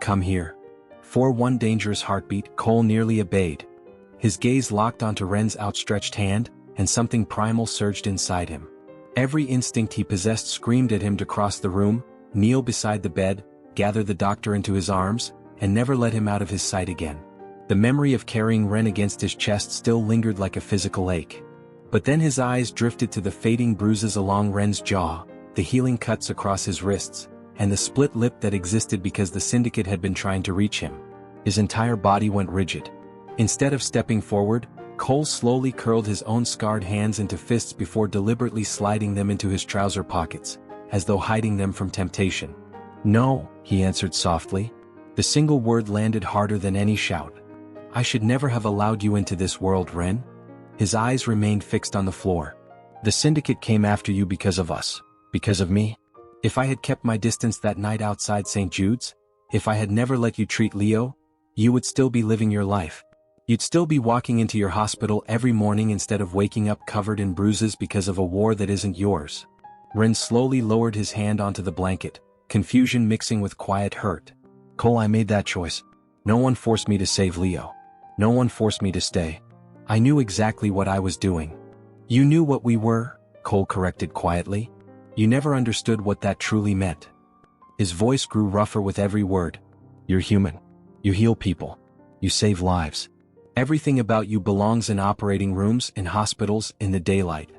come here." For one dangerous heartbeat, Cole nearly obeyed. His gaze locked onto Ren's outstretched hand, and something primal surged inside him. Every instinct he possessed screamed at him to cross the room, kneel beside the bed, gather the doctor into his arms, and never let him out of his sight again. The memory of carrying Ren against his chest still lingered like a physical ache. But then his eyes drifted to the fading bruises along Ren's jaw, the healing cuts across his wrists, and the split lip that existed because the syndicate had been trying to reach him. His entire body went rigid. Instead of stepping forward, Cole slowly curled his own scarred hands into fists before deliberately sliding them into his trouser pockets, as though hiding them from temptation. "No," he answered softly. The single word landed harder than any shout. "I should never have allowed you into this world, Ren." His eyes remained fixed on the floor. "The syndicate came after you because of us. Because of me. If I had kept my distance that night outside St. Jude's, if I had never let you treat Leo, you would still be living your life. You'd still be walking into your hospital every morning instead of waking up covered in bruises because of a war that isn't yours." Ren slowly lowered his hand onto the blanket, confusion mixing with quiet hurt. "Cole, I made that choice. No one forced me to save Leo. No one forced me to stay. I knew exactly what I was doing." "You knew what we were," Cole corrected quietly. "You never understood what that truly meant." His voice grew rougher with every word. "You're human. You heal people. You save lives. Everything about you belongs in operating rooms, in hospitals, in the daylight."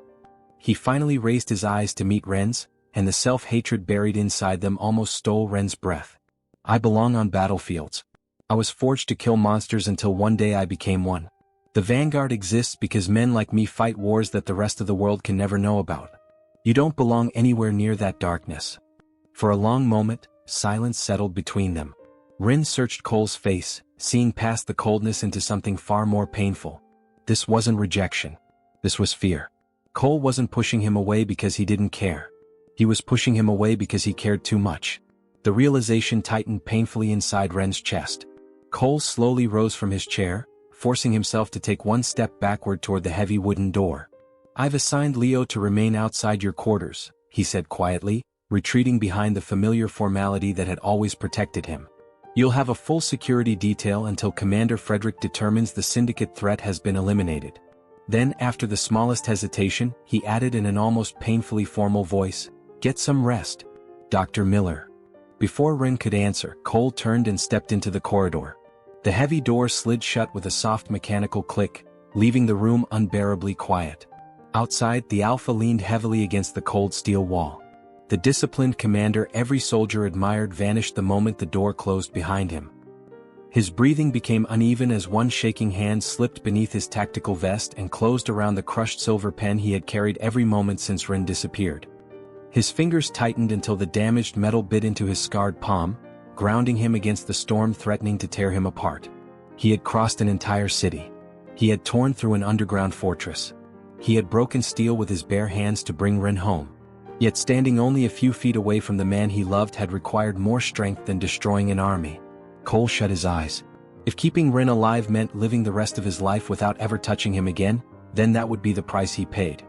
He finally raised his eyes to meet Ren's, and the self-hatred buried inside them almost stole Ren's breath. "I belong on battlefields. I was forged to kill monsters until one day I became one. The Vanguard exists because men like me fight wars that the rest of the world can never know about. You don't belong anywhere near that darkness." For a long moment, silence settled between them. Ren searched Cole's face, seeing past the coldness into something far more painful. This wasn't rejection. This was fear. Cole wasn't pushing him away because he didn't care. He was pushing him away because he cared too much. The realization tightened painfully inside Ren's chest. Cole slowly rose from his chair, forcing himself to take one step backward toward the heavy wooden door. "I've assigned Leo to remain outside your quarters," he said quietly, retreating behind the familiar formality that had always protected him. "You'll have a full security detail until Commander Frederick determines the syndicate threat has been eliminated." Then, after the smallest hesitation, he added in an almost painfully formal voice, "Get some rest, Dr. Miller." Before Ren could answer, Cole turned and stepped into the corridor. The heavy door slid shut with a soft mechanical click, leaving the room unbearably quiet. Outside, the Alpha leaned heavily against the cold steel wall. The disciplined commander every soldier admired vanished the moment the door closed behind him. His breathing became uneven as one shaking hand slipped beneath his tactical vest and closed around the crushed silver pen he had carried every moment since Ren disappeared. His fingers tightened until the damaged metal bit into his scarred palm, grounding him against the storm threatening to tear him apart. He had crossed an entire city. He had torn through an underground fortress. He had broken steel with his bare hands to bring Ren home. Yet standing only a few feet away from the man he loved had required more strength than destroying an army. Cole shut his eyes. If keeping Ren alive meant living the rest of his life without ever touching him again, then that would be the price he paid.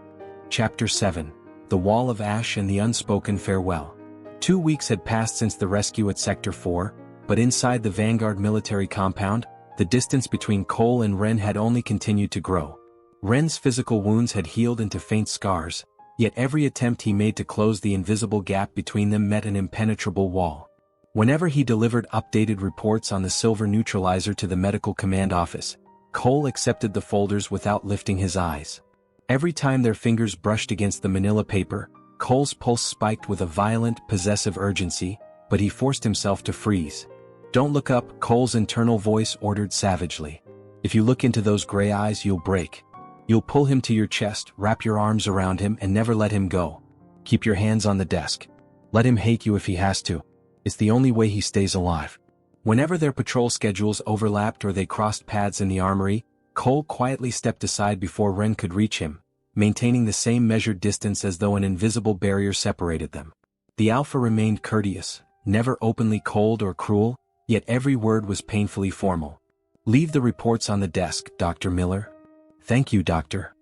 Chapter 7. The Wall of Ash and the Unspoken Farewell. 2 weeks had passed since the rescue at Sector 4, but inside the Vanguard military compound, the distance between Cole and Ren had only continued to grow. Ren's physical wounds had healed into faint scars, yet every attempt he made to close the invisible gap between them met an impenetrable wall. Whenever he delivered updated reports on the silver neutralizer to the medical command office, Cole accepted the folders without lifting his eyes. Every time their fingers brushed against the manila paper, Cole's pulse spiked with a violent, possessive urgency, but he forced himself to freeze. "Don't look up," Cole's internal voice ordered savagely. "If you look into those gray eyes, you'll break. You'll pull him to your chest, wrap your arms around him and never let him go. Keep your hands on the desk. Let him hate you if he has to. It's the only way he stays alive." Whenever their patrol schedules overlapped or they crossed paths in the armory, Cole quietly stepped aside before Ren could reach him, maintaining the same measured distance as though an invisible barrier separated them. The Alpha remained courteous, never openly cold or cruel, yet every word was painfully formal. "Leave the reports on the desk, Dr. Miller." "Thank you, Doctor.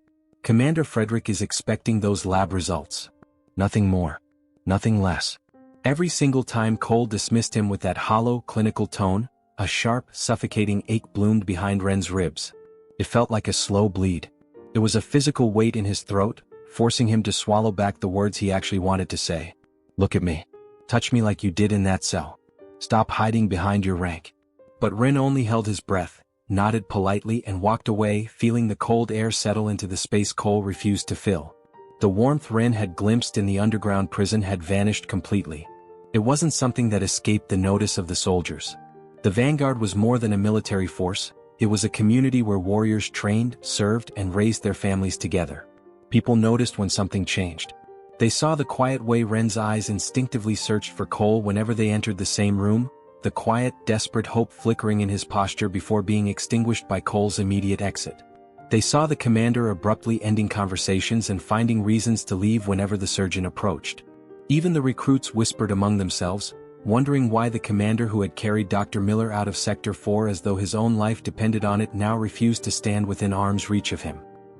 Commander Frederick is expecting those lab results. Nothing more. Nothing less." Every single time Cole dismissed him with that hollow, clinical tone, a sharp, suffocating ache bloomed behind Ren's ribs. It felt like a slow bleed. There was a physical weight in his throat, forcing him to swallow back the words he actually wanted to say. "Look at me. Touch me like you did in that cell. Stop hiding behind your rank." But Ren only held his breath, nodded politely and walked away, feeling the cold air settle into the space Cole refused to fill. The warmth Ren had glimpsed in the underground prison had vanished completely. It wasn't something that escaped the notice of the soldiers. The Vanguard was more than a military force. It was a community where warriors trained, served, and raised their families together. People noticed when something changed. They saw the quiet way Ren's eyes instinctively searched for Cole whenever they entered the same room, the quiet, desperate hope flickering in his posture before being extinguished by Cole's immediate exit. They saw the commander abruptly ending conversations and finding reasons to leave whenever the surgeon approached. Even the recruits whispered among themselves, wondering why the commander who had carried Dr. Miller out of Sector 4 as though his own life depended on it now refused to stand within arm's reach of him.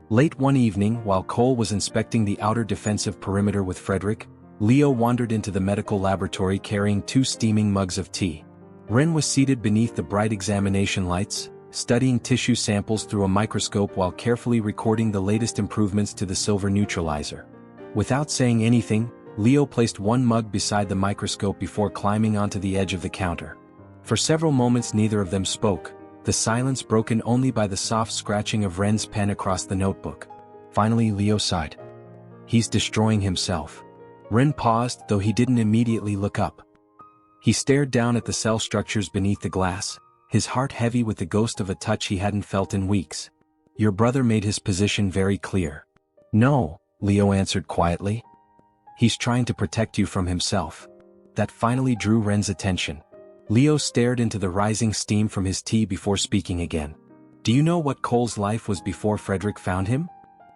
Late one evening, while Cole was inspecting the outer defensive perimeter with Frederick, Leo wandered into the medical laboratory carrying 2 steaming mugs of tea. Ren was seated beneath the bright examination lights, studying tissue samples through a microscope while carefully recording the latest improvements to the silver neutralizer. Without saying anything, Leo placed one mug beside the microscope before climbing onto the edge of the counter. For several moments neither of them spoke, the silence broken only by the soft scratching of Ren's pen across the notebook. Finally Leo sighed. "He's destroying himself." Ren paused, though he didn't immediately look up. He stared down at the cell structures beneath the glass, his heart heavy with the ghost of a touch he hadn't felt in weeks. Your brother made his position very clear. No, Leo answered quietly. He's trying to protect you from himself. That finally drew Ren's attention. Leo stared into the rising steam from his tea before speaking again. Do you know what Cole's life was before Frederick found him?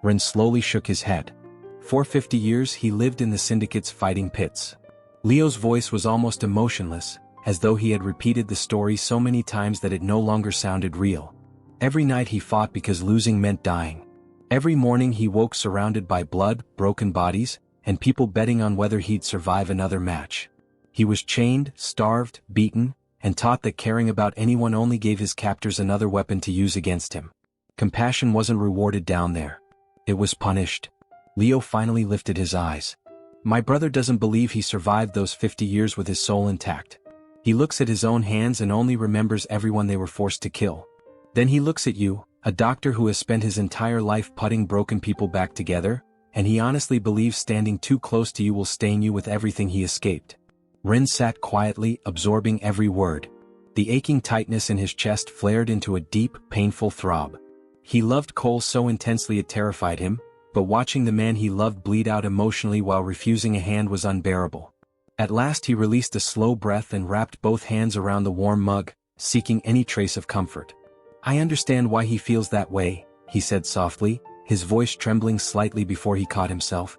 Ren slowly shook his head. For 50 years he lived in the Syndicate's fighting pits. Leo's voice was almost emotionless, as though he had repeated the story so many times that it no longer sounded real. Every night he fought because losing meant dying. Every morning he woke surrounded by blood, broken bodies, and people betting on whether he'd survive another match. He was chained, starved, beaten, and taught that caring about anyone only gave his captors another weapon to use against him. Compassion wasn't rewarded down there. It was punished. Leo finally lifted his eyes. My brother doesn't believe he survived those 50 years with his soul intact. He looks at his own hands and only remembers everyone they were forced to kill. Then he looks at you, a doctor who has spent his entire life putting broken people back together, and he honestly believes standing too close to you will stain you with everything he escaped. Ren sat quietly, absorbing every word. The aching tightness in his chest flared into a deep, painful throb. He loved Cole so intensely it terrified him, but watching the man he loved bleed out emotionally while refusing a hand was unbearable. At last he released a slow breath and wrapped both hands around the warm mug, seeking any trace of comfort. I understand why he feels that way, he said softly, his voice trembling slightly before he caught himself.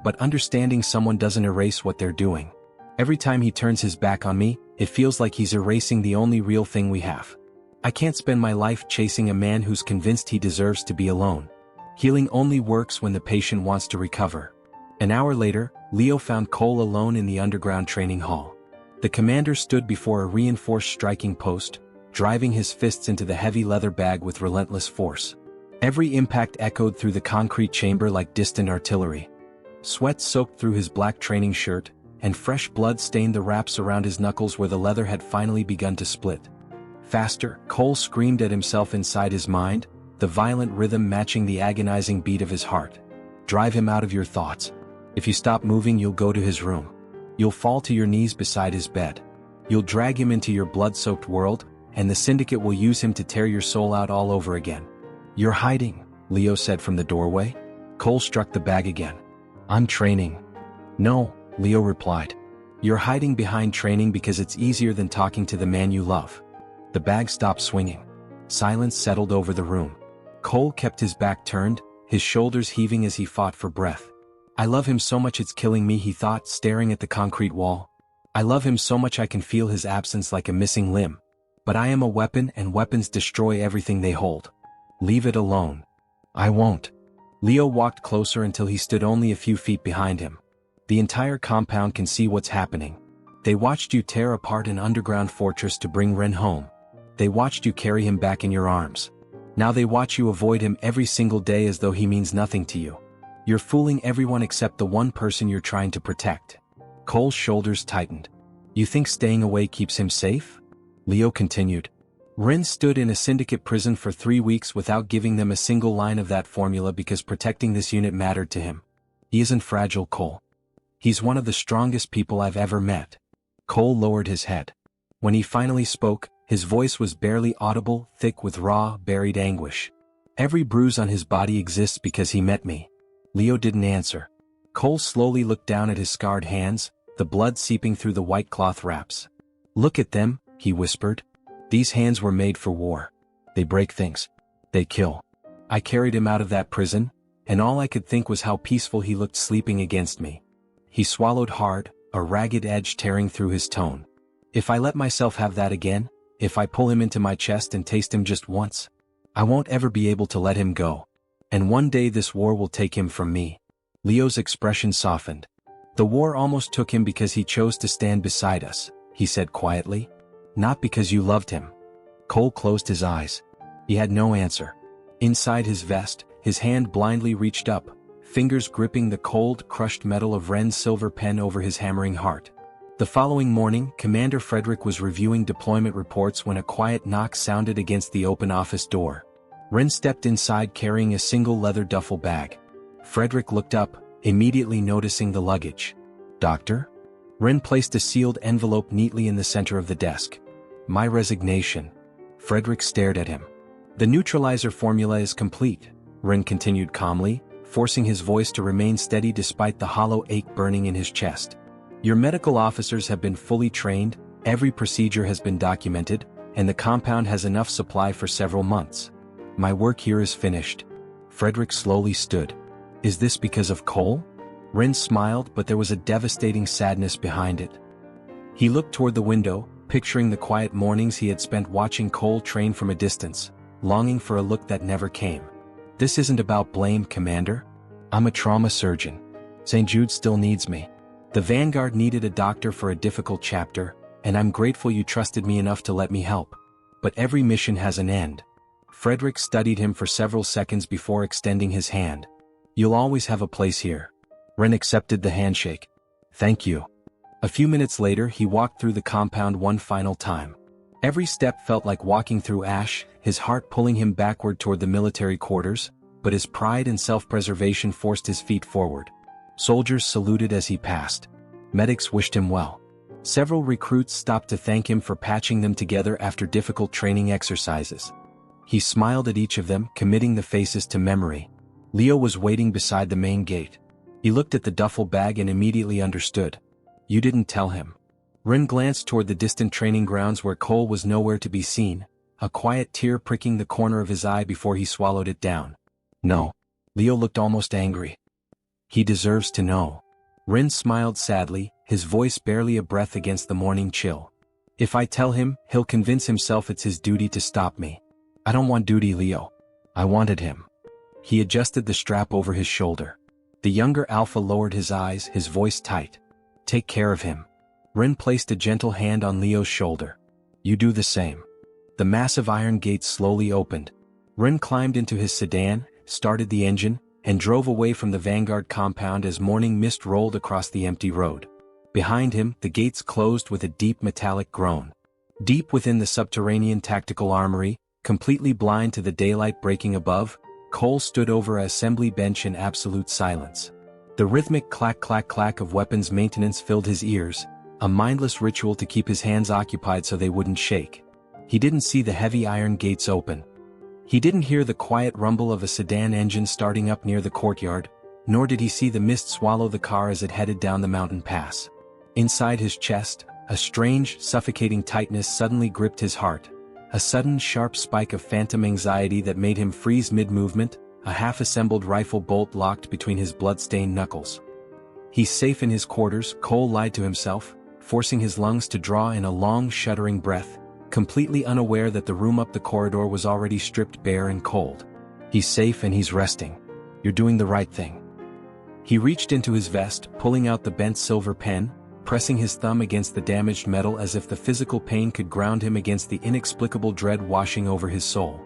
But understanding someone doesn't erase what they're doing. Every time he turns his back on me, it feels like he's erasing the only real thing we have. I can't spend my life chasing a man who's convinced he deserves to be alone. Healing only works when the patient wants to recover. An hour later, Leo found Cole alone in the underground training hall. The commander stood before a reinforced striking post, driving his fists into the heavy leather bag with relentless force. Every impact echoed through the concrete chamber like distant artillery. Sweat soaked through his black training shirt, and fresh blood stained the wraps around his knuckles where the leather had finally begun to split. Faster, Cole screamed at himself inside his mind, the violent rhythm matching the agonizing beat of his heart. Drive him out of your thoughts. If you stop moving, you'll go to his room. You'll fall to your knees beside his bed. You'll drag him into your blood-soaked world, and the Syndicate will use him to tear your soul out all over again. You're hiding, Leo said from the doorway. Cole struck the bag again. I'm training. No, Leo replied. You're hiding behind training because it's easier than talking to the man you love. The bag stopped swinging. Silence settled over the room. Cole kept his back turned, his shoulders heaving as he fought for breath. I love him so much it's killing me, he thought, staring at the concrete wall. I love him so much I can feel his absence like a missing limb. But I am a weapon and weapons destroy everything they hold. Leave it alone. I won't. Leo walked closer until he stood only a few feet behind him. The entire compound can see what's happening. They watched you tear apart an underground fortress to bring Ren home. They watched you carry him back in your arms. Now they watch you avoid him every single day as though he means nothing to you. You're fooling everyone except the one person you're trying to protect. Cole's shoulders tightened. You think staying away keeps him safe? Leo continued. Ren stood in a Syndicate prison for 3 weeks without giving them a single line of that formula because protecting this unit mattered to him. He isn't fragile, Cole. He's one of the strongest people I've ever met. Cole lowered his head. When he finally spoke, his voice was barely audible, thick with raw, buried anguish. Every bruise on his body exists because he met me. Leo didn't answer. Cole slowly looked down at his scarred hands, the blood seeping through the white cloth wraps. Look at them, he whispered. These hands were made for war. They break things. They kill. I carried him out of that prison, and all I could think was how peaceful he looked sleeping against me. He swallowed hard, a ragged edge tearing through his tone. If I let myself have that again, if I pull him into my chest and taste him just once, I won't ever be able to let him go. And one day this war will take him from me. Leo's expression softened. The war almost took him because he chose to stand beside us, he said quietly. Not because you loved him. Cole closed his eyes. He had no answer. Inside his vest, his hand blindly reached up, fingers gripping the cold, crushed metal of Ren's silver pen over his hammering heart. The following morning, Commander Frederick was reviewing deployment reports when a quiet knock sounded against the open office door. Ren stepped inside carrying a single leather duffel bag. Frederick looked up, immediately noticing the luggage. Doctor? Ren placed a sealed envelope neatly in the center of the desk. My resignation. Frederick stared at him. The neutralizer formula is complete, Ren continued calmly, forcing his voice to remain steady despite the hollow ache burning in his chest. Your medical officers have been fully trained, every procedure has been documented, and the compound has enough supply for several months. My work here is finished. Frederick slowly stood. Is this because of Cole? Ren smiled, but there was a devastating sadness behind it. He looked toward the window, picturing the quiet mornings he had spent watching Cole train from a distance, longing for a look that never came. This isn't about blame, Commander. I'm a trauma surgeon. St. Jude still needs me. The Vanguard needed a doctor for a difficult chapter, and I'm grateful you trusted me enough to let me help. But every mission has an end. Frederick studied him for several seconds before extending his hand. You'll always have a place here. Ren accepted the handshake. Thank you. A few minutes later he walked through the compound one final time. Every step felt like walking through ash, his heart pulling him backward toward the military quarters, but his pride and self-preservation forced his feet forward. Soldiers saluted as he passed. Medics wished him well. Several recruits stopped to thank him for patching them together after difficult training exercises. He smiled at each of them, committing the faces to memory. Leo was waiting beside the main gate. He looked at the duffel bag and immediately understood. You didn't tell him. Ren glanced toward the distant training grounds where Cole was nowhere to be seen, a quiet tear pricking the corner of his eye before he swallowed it down. No. Leo looked almost angry. He deserves to know. Ren smiled sadly, his voice barely a breath against the morning chill. If I tell him, he'll convince himself it's his duty to stop me. I don't want duty, Leo. I wanted him. He adjusted the strap over his shoulder. The younger Alpha lowered his eyes, his voice tight. Take care of him. Ren placed a gentle hand on Leo's shoulder. You do the same. The massive iron gates slowly opened. Ren climbed into his sedan, started the engine, and drove away from the Vanguard compound as morning mist rolled across the empty road. Behind him, the gates closed with a deep metallic groan. Deep within the subterranean tactical armory, completely blind to the daylight breaking above, Cole stood over an assembly bench in absolute silence. The rhythmic clack-clack-clack of weapons maintenance filled his ears, a mindless ritual to keep his hands occupied so they wouldn't shake. He didn't see the heavy iron gates open. He didn't hear the quiet rumble of a sedan engine starting up near the courtyard, nor did he see the mist swallow the car as it headed down the mountain pass. Inside his chest, a strange, suffocating tightness suddenly gripped his heart. A sudden sharp spike of phantom anxiety that made him freeze mid-movement, a half-assembled rifle bolt locked between his blood-stained knuckles. He's safe in his quarters, Cole lied to himself, forcing his lungs to draw in a long, shuddering breath, completely unaware that the room up the corridor was already stripped bare and cold. He's safe and he's resting. You're doing the right thing. He reached into his vest, pulling out the bent silver pen, pressing his thumb against the damaged metal as if the physical pain could ground him against the inexplicable dread washing over his soul.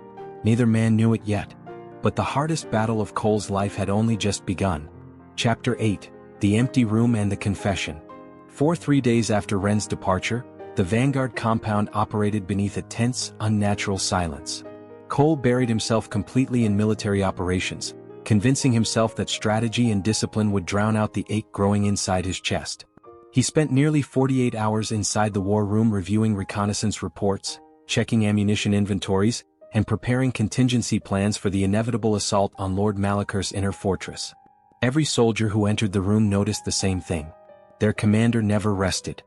Neither man knew it yet. But the hardest battle of Cole's life had only just begun. Chapter 8, The Empty Room and the Confession. 3 days after Ren's departure, the Vanguard compound operated beneath a tense, unnatural silence. Cole buried himself completely in military operations, convincing himself that strategy and discipline would drown out the ache growing inside his chest. He spent nearly 48 hours inside the war room reviewing reconnaissance reports, checking ammunition inventories, and preparing contingency plans for the inevitable assault on Lord Malakur's inner fortress. Every soldier who entered the room noticed the same thing. Their commander never rested.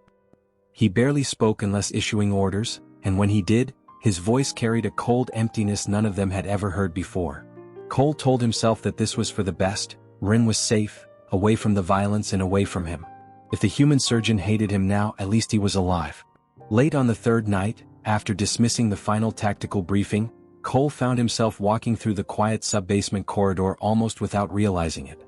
He barely spoke unless issuing orders, and when he did, his voice carried a cold emptiness none of them had ever heard before. Cole told himself that this was for the best. Ren was safe, away from the violence and away from him. If the human surgeon hated him now, at least he was alive. Late on the third night, after dismissing the final tactical briefing, Cole found himself walking through the quiet sub-basement corridor almost without realizing it.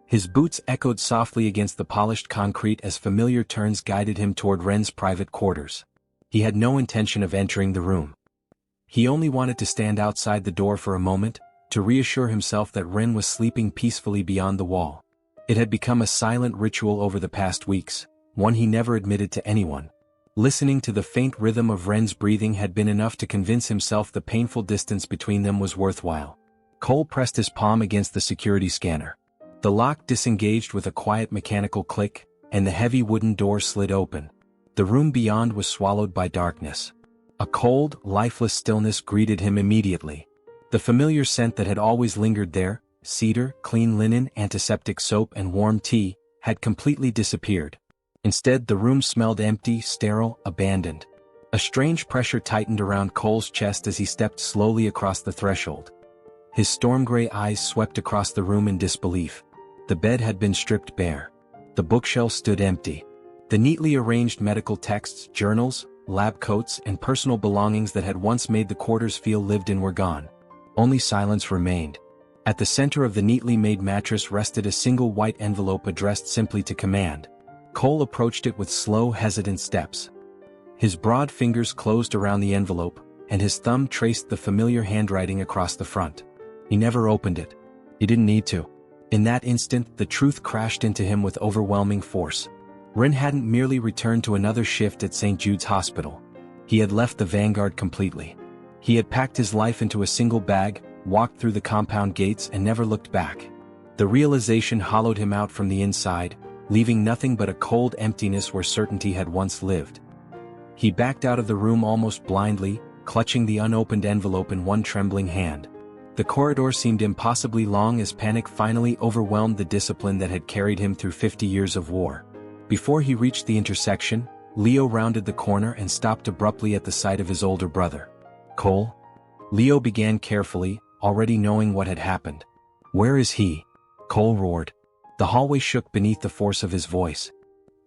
His boots echoed softly against the polished concrete as familiar turns guided him toward Ren's private quarters. He had no intention of entering the room. He only wanted to stand outside the door for a moment, to reassure himself that Ren was sleeping peacefully beyond the wall. It had become a silent ritual over the past weeks, one he never admitted to anyone. Listening to the faint rhythm of Ren's breathing had been enough to convince himself the painful distance between them was worthwhile. Cole pressed his palm against the security scanner. The lock disengaged with a quiet mechanical click, and the heavy wooden door slid open. The room beyond was swallowed by darkness. A cold, lifeless stillness greeted him immediately. The familiar scent that had always lingered there, cedar, clean linen, antiseptic soap and warm tea, had completely disappeared. Instead, the room smelled empty, sterile, abandoned. A strange pressure tightened around Cole's chest as he stepped slowly across the threshold. His storm-gray eyes swept across the room in disbelief. The bed had been stripped bare. The bookshelf stood empty. The neatly arranged medical texts, journals, lab coats, and personal belongings that had once made the quarters feel lived in were gone. Only silence remained. At the center of the neatly made mattress rested a single white envelope addressed simply to Command. Cole approached it with slow, hesitant steps. His broad fingers closed around the envelope, and his thumb traced the familiar handwriting across the front. He never opened it. He didn't need to. In that instant, the truth crashed into him with overwhelming force. Ren hadn't merely returned to another shift at St. Jude's Hospital. He had left the Vanguard completely. He had packed his life into a single bag, walked through the compound gates and never looked back. The realization hollowed him out from the inside, leaving nothing but a cold emptiness where certainty had once lived. He backed out of the room almost blindly, clutching the unopened envelope in one trembling hand. The corridor seemed impossibly long as panic finally overwhelmed the discipline that had carried him through 50 years of war. Before he reached the intersection, Leo rounded the corner and stopped abruptly at the sight of his older brother. "Cole?" Leo began carefully, already knowing what had happened. "Where is he?" Cole roared. The hallway shook beneath the force of his voice.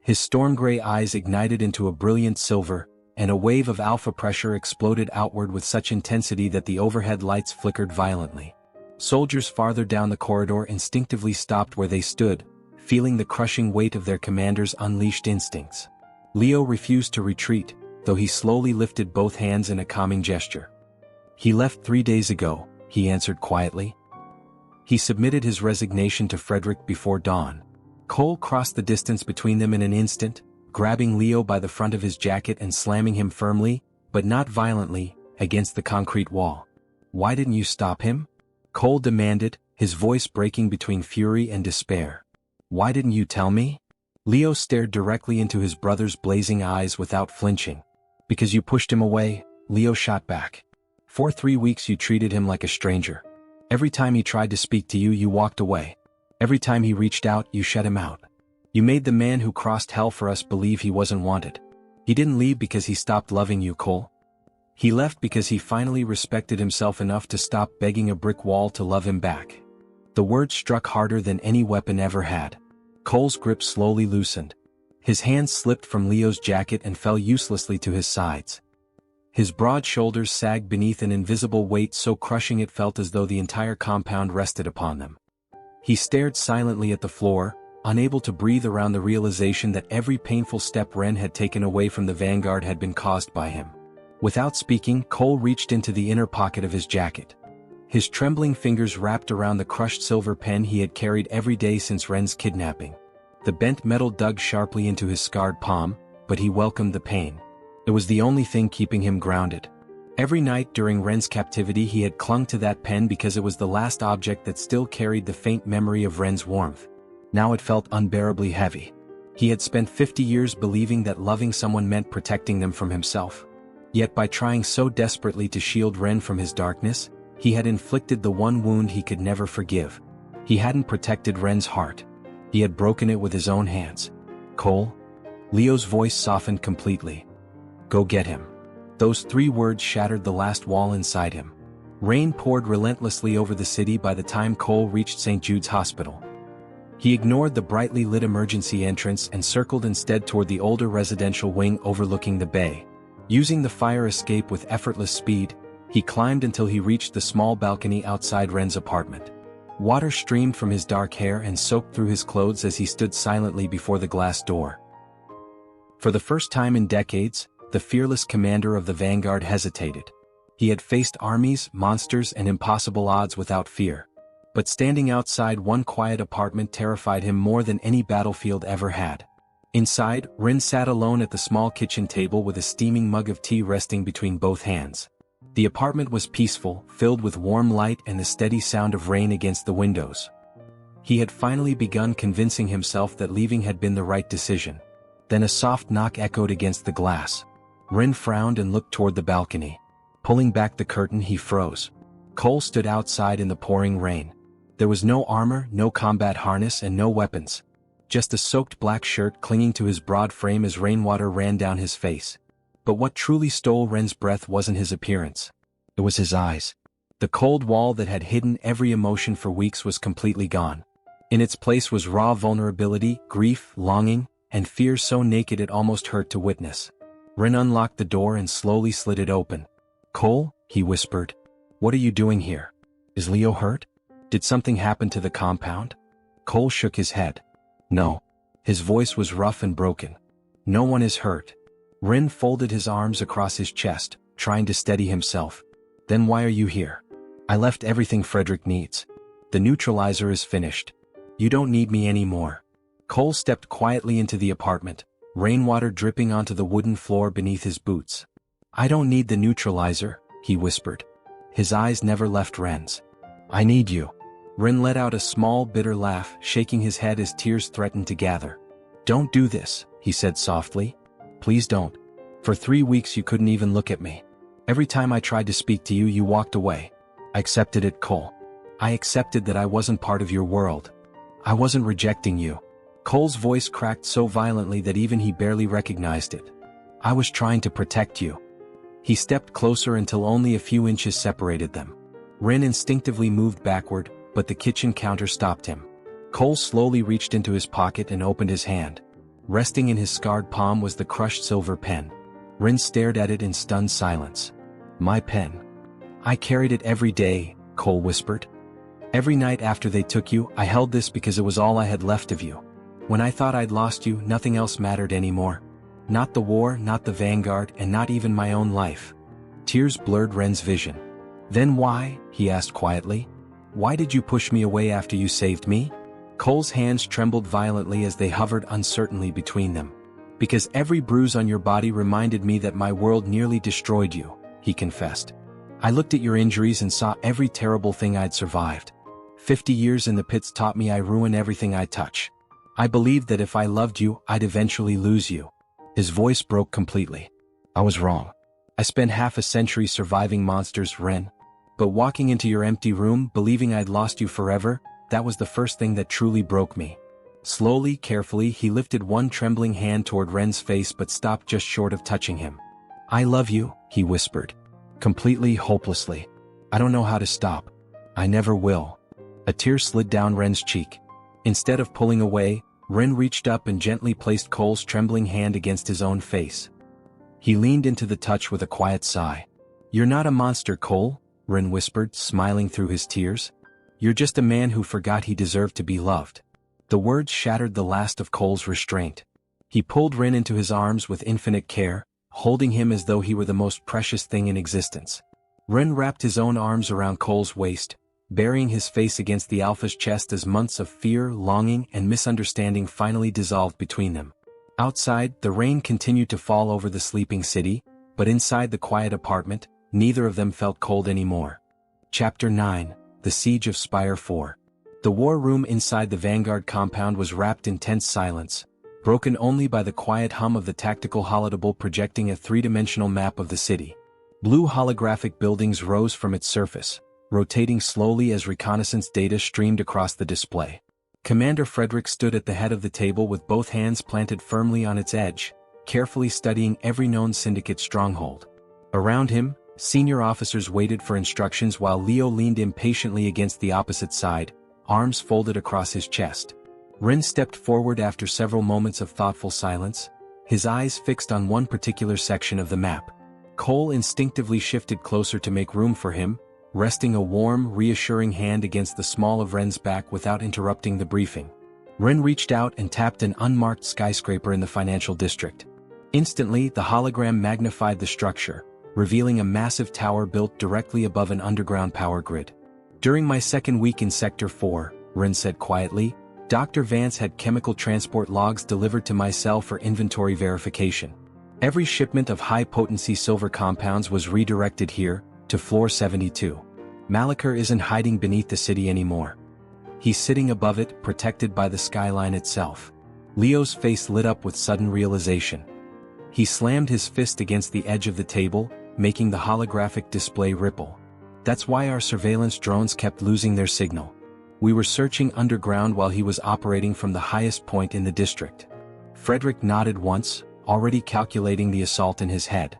His storm-gray eyes ignited into a brilliant silver, and a wave of alpha pressure exploded outward with such intensity that the overhead lights flickered violently. Soldiers farther down the corridor instinctively stopped where they stood, feeling the crushing weight of their commander's unleashed instincts. Leo refused to retreat, though he slowly lifted both hands in a calming gesture. "He left 3 days ago," he answered quietly. He submitted his resignation to Frederick before dawn. Cole crossed the distance between them in an instant, grabbing Leo by the front of his jacket and slamming him firmly, but not violently, against the concrete wall. "Why didn't you stop him?" Cole demanded, his voice breaking between fury and despair. "Why didn't you tell me?" Leo stared directly into his brother's blazing eyes without flinching. "Because you pushed him away," Leo shot back. "For 3 weeks you treated him like a stranger. Every time he tried to speak to you, you walked away. Every time he reached out, you shut him out. You made the man who crossed hell for us believe he wasn't wanted. He didn't leave because he stopped loving you, Cole. He left because he finally respected himself enough to stop begging a brick wall to love him back." The word struck harder than any weapon ever had. Cole's grip slowly loosened. His hands slipped from Leo's jacket and fell uselessly to his sides. His broad shoulders sagged beneath an invisible weight so crushing it felt as though the entire compound rested upon them. He stared silently at the floor, unable to breathe around the realization that every painful step Ren had taken away from the Vanguard had been caused by him. Without speaking, Cole reached into the inner pocket of his jacket. His trembling fingers wrapped around the crushed silver pen he had carried every day since Ren's kidnapping. The bent metal dug sharply into his scarred palm, but he welcomed the pain. It was the only thing keeping him grounded. Every night during Ren's captivity he had clung to that pen because it was the last object that still carried the faint memory of Ren's warmth. Now it felt unbearably heavy. He had spent 50 years believing that loving someone meant protecting them from himself. Yet by trying so desperately to shield Ren from his darkness, he had inflicted the one wound he could never forgive. He hadn't protected Ren's heart. He had broken it with his own hands. "Cole?" Leo's voice softened completely. "Go get him." Those 3 words shattered the last wall inside him. Rain poured relentlessly over the city by the time Cole reached St. Jude's Hospital. He ignored the brightly lit emergency entrance and circled instead toward the older residential wing overlooking the bay. Using the fire escape with effortless speed, he climbed until he reached the small balcony outside Ren's apartment. Water streamed from his dark hair and soaked through his clothes as he stood silently before the glass door. For the first time in decades, the fearless commander of the Vanguard hesitated. He had faced armies, monsters, and impossible odds without fear. But standing outside one quiet apartment terrified him more than any battlefield ever had. Inside, Ren sat alone at the small kitchen table with a steaming mug of tea resting between both hands. The apartment was peaceful, filled with warm light and the steady sound of rain against the windows. He had finally begun convincing himself that leaving had been the right decision. Then a soft knock echoed against the glass. Ren frowned and looked toward the balcony. Pulling back the curtain, he froze. Cole stood outside in the pouring rain. There was no armor, no combat harness, and no weapons. Just a soaked black shirt clinging to his broad frame as rainwater ran down his face. But what truly stole Ren's breath wasn't his appearance. It was his eyes. The cold wall that had hidden every emotion for weeks was completely gone. In its place was raw vulnerability, grief, longing, and fear so naked it almost hurt to witness. Ren unlocked the door and slowly slid it open. "Cole," he whispered. "What are you doing here? Is Leo hurt? Did something happen to the compound?" Cole shook his head. "No." His voice was rough and broken. "No one is hurt." Ren folded his arms across his chest, trying to steady himself. "Then why are you here?" "I left everything Frederick needs. The neutralizer is finished. You don't need me anymore." Cole stepped quietly into the apartment, rainwater dripping onto the wooden floor beneath his boots. "I don't need the neutralizer," he whispered. His eyes never left Ren's. "I need you." Ren let out a small, bitter laugh, shaking his head as tears threatened to gather. "Don't do this," he said softly. "Please don't. For 3 weeks you couldn't even look at me. Every time I tried to speak to you, you walked away. I accepted it, Cole. I accepted that I wasn't part of your world. I wasn't rejecting you." Cole's voice cracked so violently that even he barely recognized it. "I was trying to protect you." He stepped closer until only a few inches separated them. Ren instinctively moved backward, but the kitchen counter stopped him. Cole slowly reached into his pocket and opened his hand. Resting in his scarred palm was the crushed silver pen. Ren stared at it in stunned silence. "My pen. I carried it every day," Cole whispered. "Every night after they took you, I held this because it was all I had left of you. When I thought I'd lost you, nothing else mattered anymore. Not the war, not the Vanguard, and not even my own life." Tears blurred Ren's vision. "Then why?" he asked quietly. "Why did you push me away after you saved me?" Cole's hands trembled violently as they hovered uncertainly between them. "Because every bruise on your body reminded me that my world nearly destroyed you," he confessed. "I looked at your injuries and saw every terrible thing I'd survived. 50 years in the pits taught me I ruin everything I touch. I believed that if I loved you, I'd eventually lose you." His voice broke completely. "I was wrong. I spent half a century surviving monsters, Ren. But walking into your empty room, believing I'd lost you forever, that was the first thing that truly broke me." Slowly, carefully, he lifted one trembling hand toward Ren's face but stopped just short of touching him. "I love you," he whispered. Completely, hopelessly. "I don't know how to stop. I never will." A tear slid down Ren's cheek. Instead of pulling away, Ren reached up and gently placed Cole's trembling hand against his own face. He leaned into the touch with a quiet sigh. "You're not a monster, Cole," Ren whispered, smiling through his tears. "You're just a man who forgot he deserved to be loved." The words shattered the last of Cole's restraint. He pulled Ren into his arms with infinite care, holding him as though he were the most precious thing in existence. Ren wrapped his own arms around Cole's waist, burying his face against the alpha's chest as months of fear, longing, and misunderstanding finally dissolved between them. Outside, the rain continued to fall over the sleeping city, but inside the quiet apartment, neither of them felt cold anymore. Chapter 9: The Siege of Spire 4. The war room inside the Vanguard compound was wrapped in tense silence, broken only by the quiet hum of the tactical holodeck projecting a three-dimensional map of the city. Blue holographic buildings rose from its surface, rotating slowly as reconnaissance data streamed across the display. Commander Frederick stood at the head of the table with both hands planted firmly on its edge, carefully studying every known syndicate stronghold. Around him, senior officers waited for instructions while Leo leaned impatiently against the opposite side, arms folded across his chest. Ren stepped forward after several moments of thoughtful silence, his eyes fixed on one particular section of the map. Cole instinctively shifted closer to make room for him, resting a warm, reassuring hand against the small of Ren's back without interrupting the briefing. Ren reached out and tapped an unmarked skyscraper in the financial district. Instantly, the hologram magnified the structure, revealing a massive tower built directly above an underground power grid. "During my second week in Sector 4, Ren said quietly, Dr. Vance had chemical transport logs delivered to my cell for inventory verification. Every shipment of high-potency silver compounds was redirected here, to Floor 72. Malachar isn't hiding beneath the city anymore. He's sitting above it, protected by the skyline itself." Leo's face lit up with sudden realization. He slammed his fist against the edge of the table, making the holographic display ripple. That's why our surveillance drones kept losing their signal. We were searching underground while he was operating from the highest point in the district. Frederick nodded once, already calculating the assault in his head.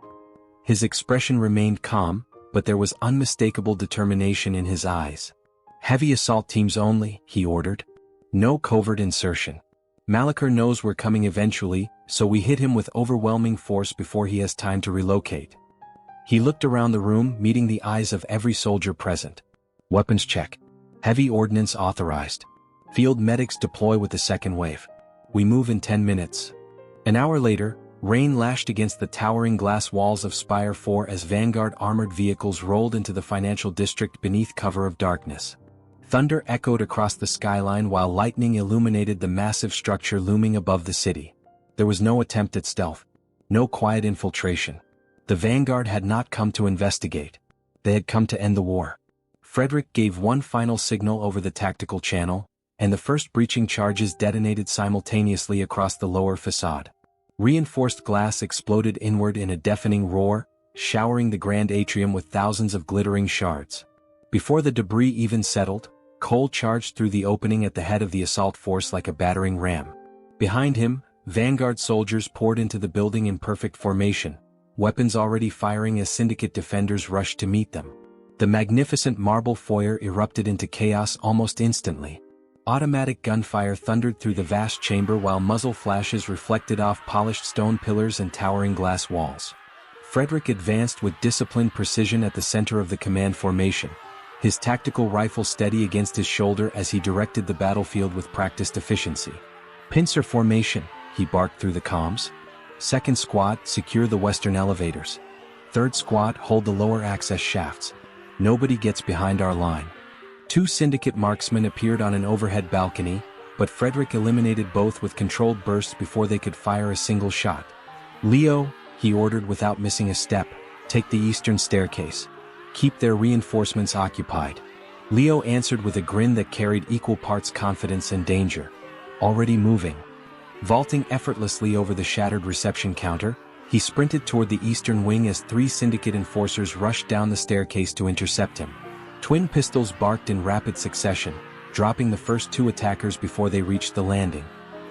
His expression remained calm, but there was unmistakable determination in his eyes. "Heavy assault teams only," he ordered. "No covert insertion. Malachar knows we're coming eventually, so we hit him with overwhelming force before he has time to relocate." He looked around the room, meeting the eyes of every soldier present. "Weapons check. Heavy ordnance authorized. Field medics deploy with the second wave. We move in 10 minutes. An hour later, rain lashed against the towering glass walls of Spire 4 as Vanguard armored vehicles rolled into the financial district beneath cover of darkness. Thunder echoed across the skyline while lightning illuminated the massive structure looming above the city. There was no attempt at stealth. No quiet infiltration. The Vanguard had not come to investigate. They had come to end the war. Frederick gave one final signal over the tactical channel, and the first breaching charges detonated simultaneously across the lower facade. Reinforced glass exploded inward in a deafening roar, showering the grand atrium with thousands of glittering shards. Before the debris even settled, Cole charged through the opening at the head of the assault force like a battering ram. Behind him, Vanguard soldiers poured into the building in perfect formation, weapons already firing as Syndicate defenders rushed to meet them. The magnificent marble foyer erupted into chaos almost instantly. Automatic gunfire thundered through the vast chamber while muzzle flashes reflected off polished stone pillars and towering glass walls. Frederick advanced with disciplined precision at the center of the command formation, his tactical rifle steady against his shoulder as he directed the battlefield with practiced efficiency. "Pincer formation," he barked through the comms. "Second squad, secure the western elevators. Third squad, hold the lower access shafts. Nobody gets behind our line." Two Syndicate marksmen appeared on an overhead balcony, but Frederick eliminated both with controlled bursts before they could fire a single shot. "Leo," he ordered without missing a step, "take the eastern staircase. Keep their reinforcements occupied." Leo answered with a grin that carried equal parts confidence and danger. "Already moving." Vaulting effortlessly over the shattered reception counter, he sprinted toward the eastern wing as 3 Syndicate enforcers rushed down the staircase to intercept him. Twin pistols barked in rapid succession, dropping the first 2 attackers before they reached the landing.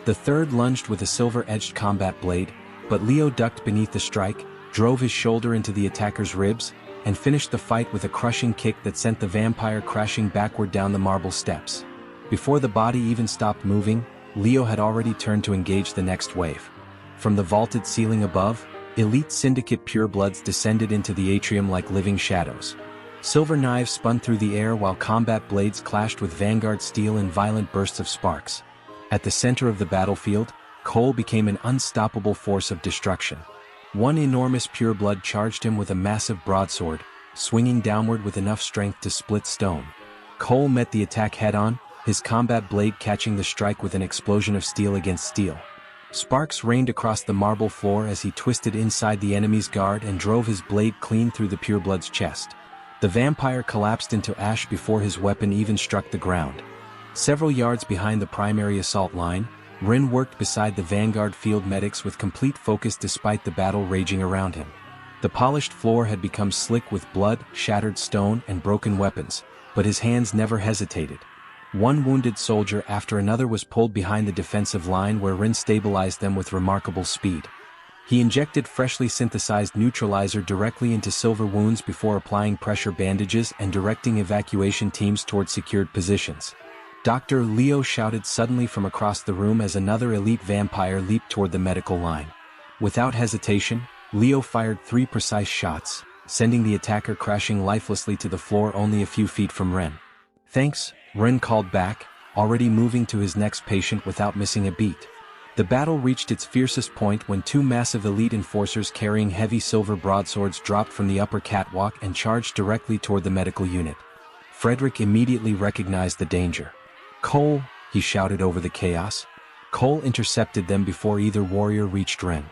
The third lunged with a silver-edged combat blade, but Leo ducked beneath the strike, drove his shoulder into the attacker's ribs, and finished the fight with a crushing kick that sent the vampire crashing backward down the marble steps. Before the body even stopped moving, Leo had already turned to engage the next wave. From the vaulted ceiling above, elite Syndicate purebloods descended into the atrium like living shadows. Silver knives spun through the air while combat blades clashed with Vanguard steel in violent bursts of sparks. At the center of the battlefield, Cole became an unstoppable force of destruction. One enormous pureblood charged him with a massive broadsword, swinging downward with enough strength to split stone. Cole met the attack head-on, his combat blade catching the strike with an explosion of steel against steel. Sparks rained across the marble floor as he twisted inside the enemy's guard and drove his blade clean through the pureblood's chest. The vampire collapsed into ash before his weapon even struck the ground. Several yards behind the primary assault line, Ren worked beside the Vanguard field medics with complete focus despite the battle raging around him. The polished floor had become slick with blood, shattered stone, and broken weapons, but his hands never hesitated. One wounded soldier after another was pulled behind the defensive line where Ren stabilized them with remarkable speed. He injected freshly synthesized neutralizer directly into silver wounds before applying pressure bandages and directing evacuation teams toward secured positions. "Dr. Leo," shouted suddenly from across the room as another elite vampire leaped toward the medical line. Without hesitation, Leo fired 3 precise shots, sending the attacker crashing lifelessly to the floor only a few feet from Ren. "Thanks," Ren called back, already moving to his next patient without missing a beat. The battle reached its fiercest point when 2 massive elite enforcers carrying heavy silver broadswords dropped from the upper catwalk and charged directly toward the medical unit. Frederick immediately recognized the danger. "Cole," he shouted over the chaos. Cole intercepted them before either warrior reached Ren.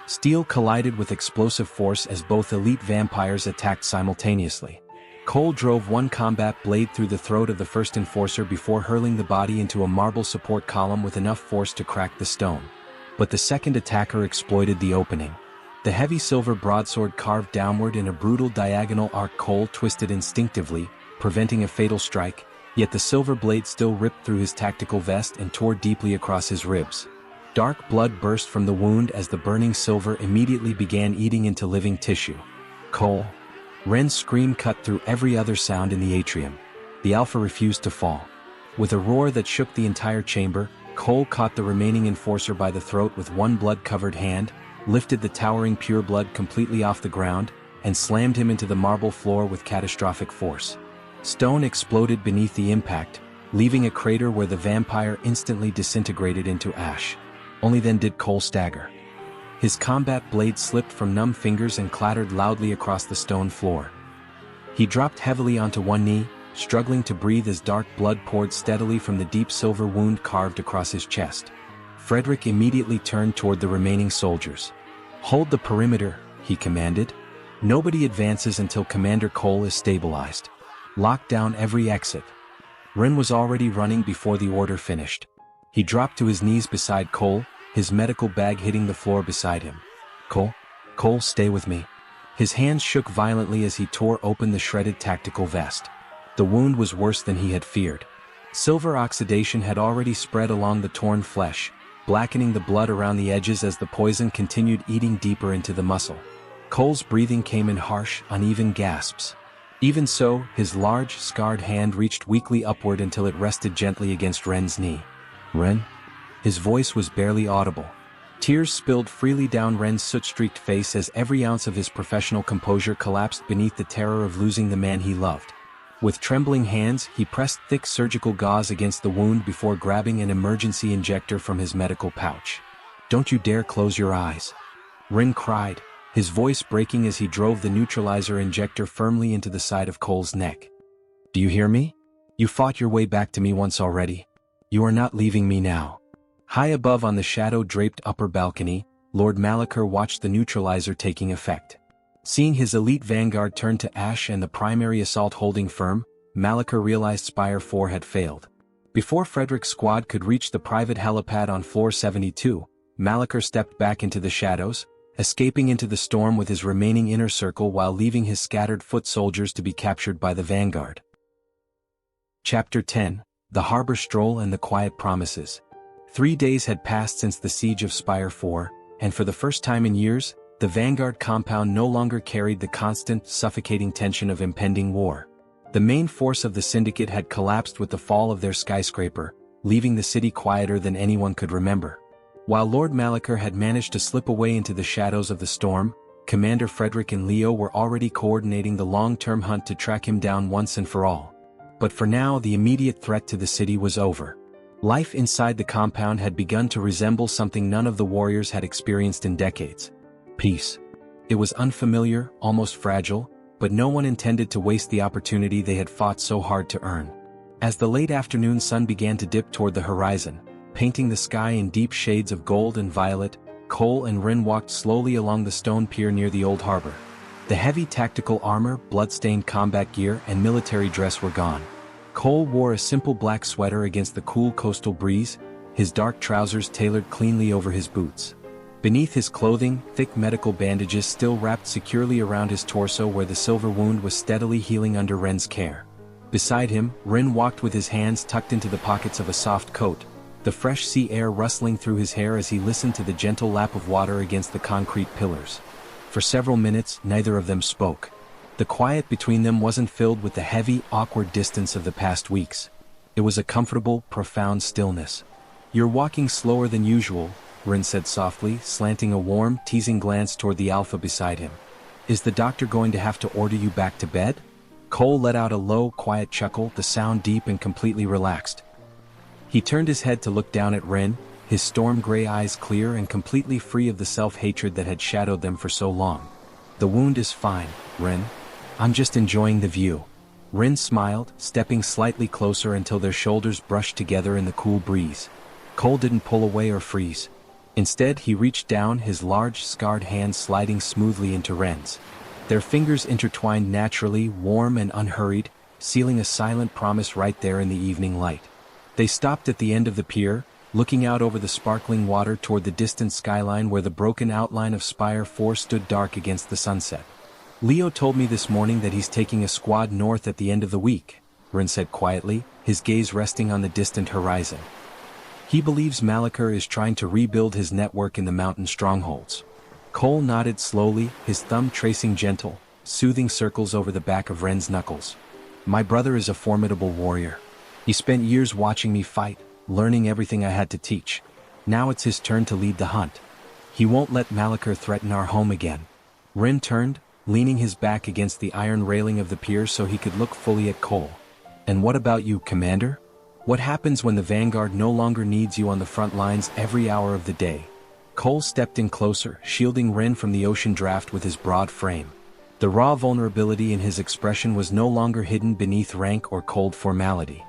Steel collided with explosive force as both elite vampires attacked simultaneously. Cole drove one combat blade through the throat of the first enforcer before hurling the body into a marble support column with enough force to crack the stone. But the second attacker exploited the opening. The heavy silver broadsword carved downward in a brutal diagonal arc. Cole twisted instinctively, preventing a fatal strike, yet the silver blade still ripped through his tactical vest and tore deeply across his ribs. Dark blood burst from the wound as the burning silver immediately began eating into living tissue. Cole! Ren's scream cut through every other sound in the atrium. The Alpha refused to fall. With a roar that shook the entire chamber, Cole caught the remaining enforcer by the throat with one blood-covered hand, lifted the towering pureblood completely off the ground, and slammed him into the marble floor with catastrophic force. Stone exploded beneath the impact, leaving a crater where the vampire instantly disintegrated into ash. Only then did Cole stagger. His combat blade slipped from numb fingers and clattered loudly across the stone floor. He dropped heavily onto one knee, struggling to breathe as dark blood poured steadily from the deep silver wound carved across his chest. Frederick immediately turned toward the remaining soldiers. "Hold the perimeter," he commanded. "Nobody advances until Commander Cole is stabilized. Lock down every exit." Ren was already running before the order finished. He dropped to his knees beside Cole, his medical bag hitting the floor beside him. Cole, stay with me." His hands shook violently as he tore open the shredded tactical vest. The wound was worse than he had feared. Silver oxidation had already spread along the torn flesh, blackening the blood around the edges as the poison continued eating deeper into the muscle. Cole's breathing came in harsh, uneven gasps. Even so, his large, scarred hand reached weakly upward until it rested gently against Ren's knee. "Ren?" His voice was barely audible. Tears spilled freely down Ren's soot-streaked face as every ounce of his professional composure collapsed beneath the terror of losing the man he loved. With trembling hands, he pressed thick surgical gauze against the wound before grabbing an emergency injector from his medical pouch. "Don't you dare close your eyes," Ren cried, his voice breaking as he drove the neutralizer injector firmly into the side of Cole's neck. "Do you hear me? You fought your way back to me once already. You are not leaving me now." High above on the shadow-draped upper balcony, Lord Malachar watched the neutralizer taking effect. Seeing his elite vanguard turn to ash and the primary assault holding firm, Malachar realized Spire 4 had failed. Before Frederick's squad could reach the private helipad on floor 72, Malachar stepped back into the shadows, escaping into the storm with his remaining inner circle while leaving his scattered foot soldiers to be captured by the vanguard. Chapter 10: The Harbor Stroll and the Quiet Promises. 3 days had passed since the siege of Spire 4, and for the first time in years, the Vanguard compound no longer carried the constant, suffocating tension of impending war. The main force of the Syndicate had collapsed with the fall of their skyscraper, leaving the city quieter than anyone could remember. While Lord Malachar had managed to slip away into the shadows of the storm, Commander Frederick and Leo were already coordinating the long-term hunt to track him down once and for all. But for now, the immediate threat to the city was over. Life inside the compound had begun to resemble something none of the warriors had experienced in decades. Peace. It was unfamiliar, almost fragile, but no one intended to waste the opportunity they had fought so hard to earn. As the late afternoon sun began to dip toward the horizon, painting the sky in deep shades of gold and violet, Cole and Ren walked slowly along the stone pier near the old harbor. The heavy tactical armor, blood-stained combat gear, and military dress were gone. Cole wore a simple black sweater against the cool coastal breeze, his dark trousers tailored cleanly over his boots. Beneath his clothing, thick medical bandages still wrapped securely around his torso where the silver wound was steadily healing under Ren's care. Beside him, Ren walked with his hands tucked into the pockets of a soft coat, the fresh sea air rustling through his hair as he listened to the gentle lap of water against the concrete pillars. For several minutes, neither of them spoke. The quiet between them wasn't filled with the heavy, awkward distance of the past weeks. It was a comfortable, profound stillness. "You're walking slower than usual," Ren said softly, slanting a warm, teasing glance toward the Alpha beside him. "Is the doctor going to have to order you back to bed?" Cole let out a low, quiet chuckle, the sound deep and completely relaxed. He turned his head to look down at Ren, his storm-gray eyes clear and completely free of the self-hatred that had shadowed them for so long. "The wound is fine, Ren. I'm just enjoying the view." Ren smiled, stepping slightly closer until their shoulders brushed together in the cool breeze. Cole didn't pull away or freeze. Instead, he reached down, his large, scarred hand sliding smoothly into Ren's. Their fingers intertwined naturally, warm and unhurried, sealing a silent promise right there in the evening light. They stopped at the end of the pier, looking out over the sparkling water toward the distant skyline where the broken outline of Spire 4 stood dark against the sunset. "Leo told me this morning that he's taking a squad north at the end of the week," Ren said quietly, his gaze resting on the distant horizon. "He believes Malachar is trying to rebuild his network in the mountain strongholds." Cole nodded slowly, his thumb tracing gentle, soothing circles over the back of Ren's knuckles. "My brother is a formidable warrior. He spent years watching me fight, learning everything I had to teach. Now it's his turn to lead the hunt. He won't let Malachar threaten our home again." Ren turned, leaning his back against the iron railing of the pier so he could look fully at Cole. "And what about you, Commander? What happens when the Vanguard no longer needs you on the front lines every hour of the day?" Cole stepped in closer, shielding Ren from the ocean draft with his broad frame. The raw vulnerability in his expression was no longer hidden beneath rank or cold formality.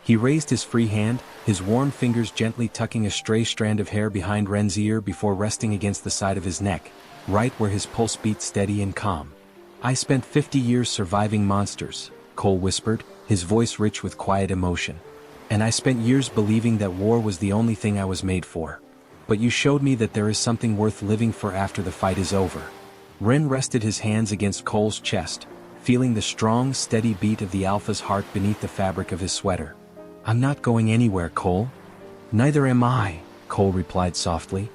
He raised his free hand, his warm fingers gently tucking a stray strand of hair behind Ren's ear before resting against the side of his neck, right where his pulse beat steady and calm. "I spent 50 years surviving monsters," Cole whispered, his voice rich with quiet emotion. "And I spent years believing that war was the only thing I was made for. But you showed me that there is something worth living for after the fight is over." Ren rested his hands against Cole's chest, feeling the strong, steady beat of the Alpha's heart beneath the fabric of his sweater. "I'm not going anywhere, Cole." "Neither am I," Cole replied softly.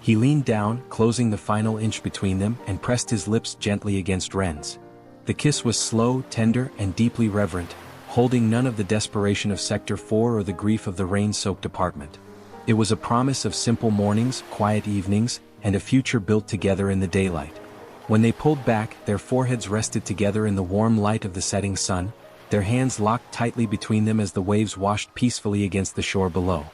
He leaned down, closing the final inch between them, and pressed his lips gently against Ren's. The kiss was slow, tender, and deeply reverent, holding none of the desperation of Sector 4 or the grief of the rain-soaked apartment. It was a promise of simple mornings, quiet evenings, and a future built together in the daylight. When they pulled back, their foreheads rested together in the warm light of the setting sun, their hands locked tightly between them as the waves washed peacefully against the shore below.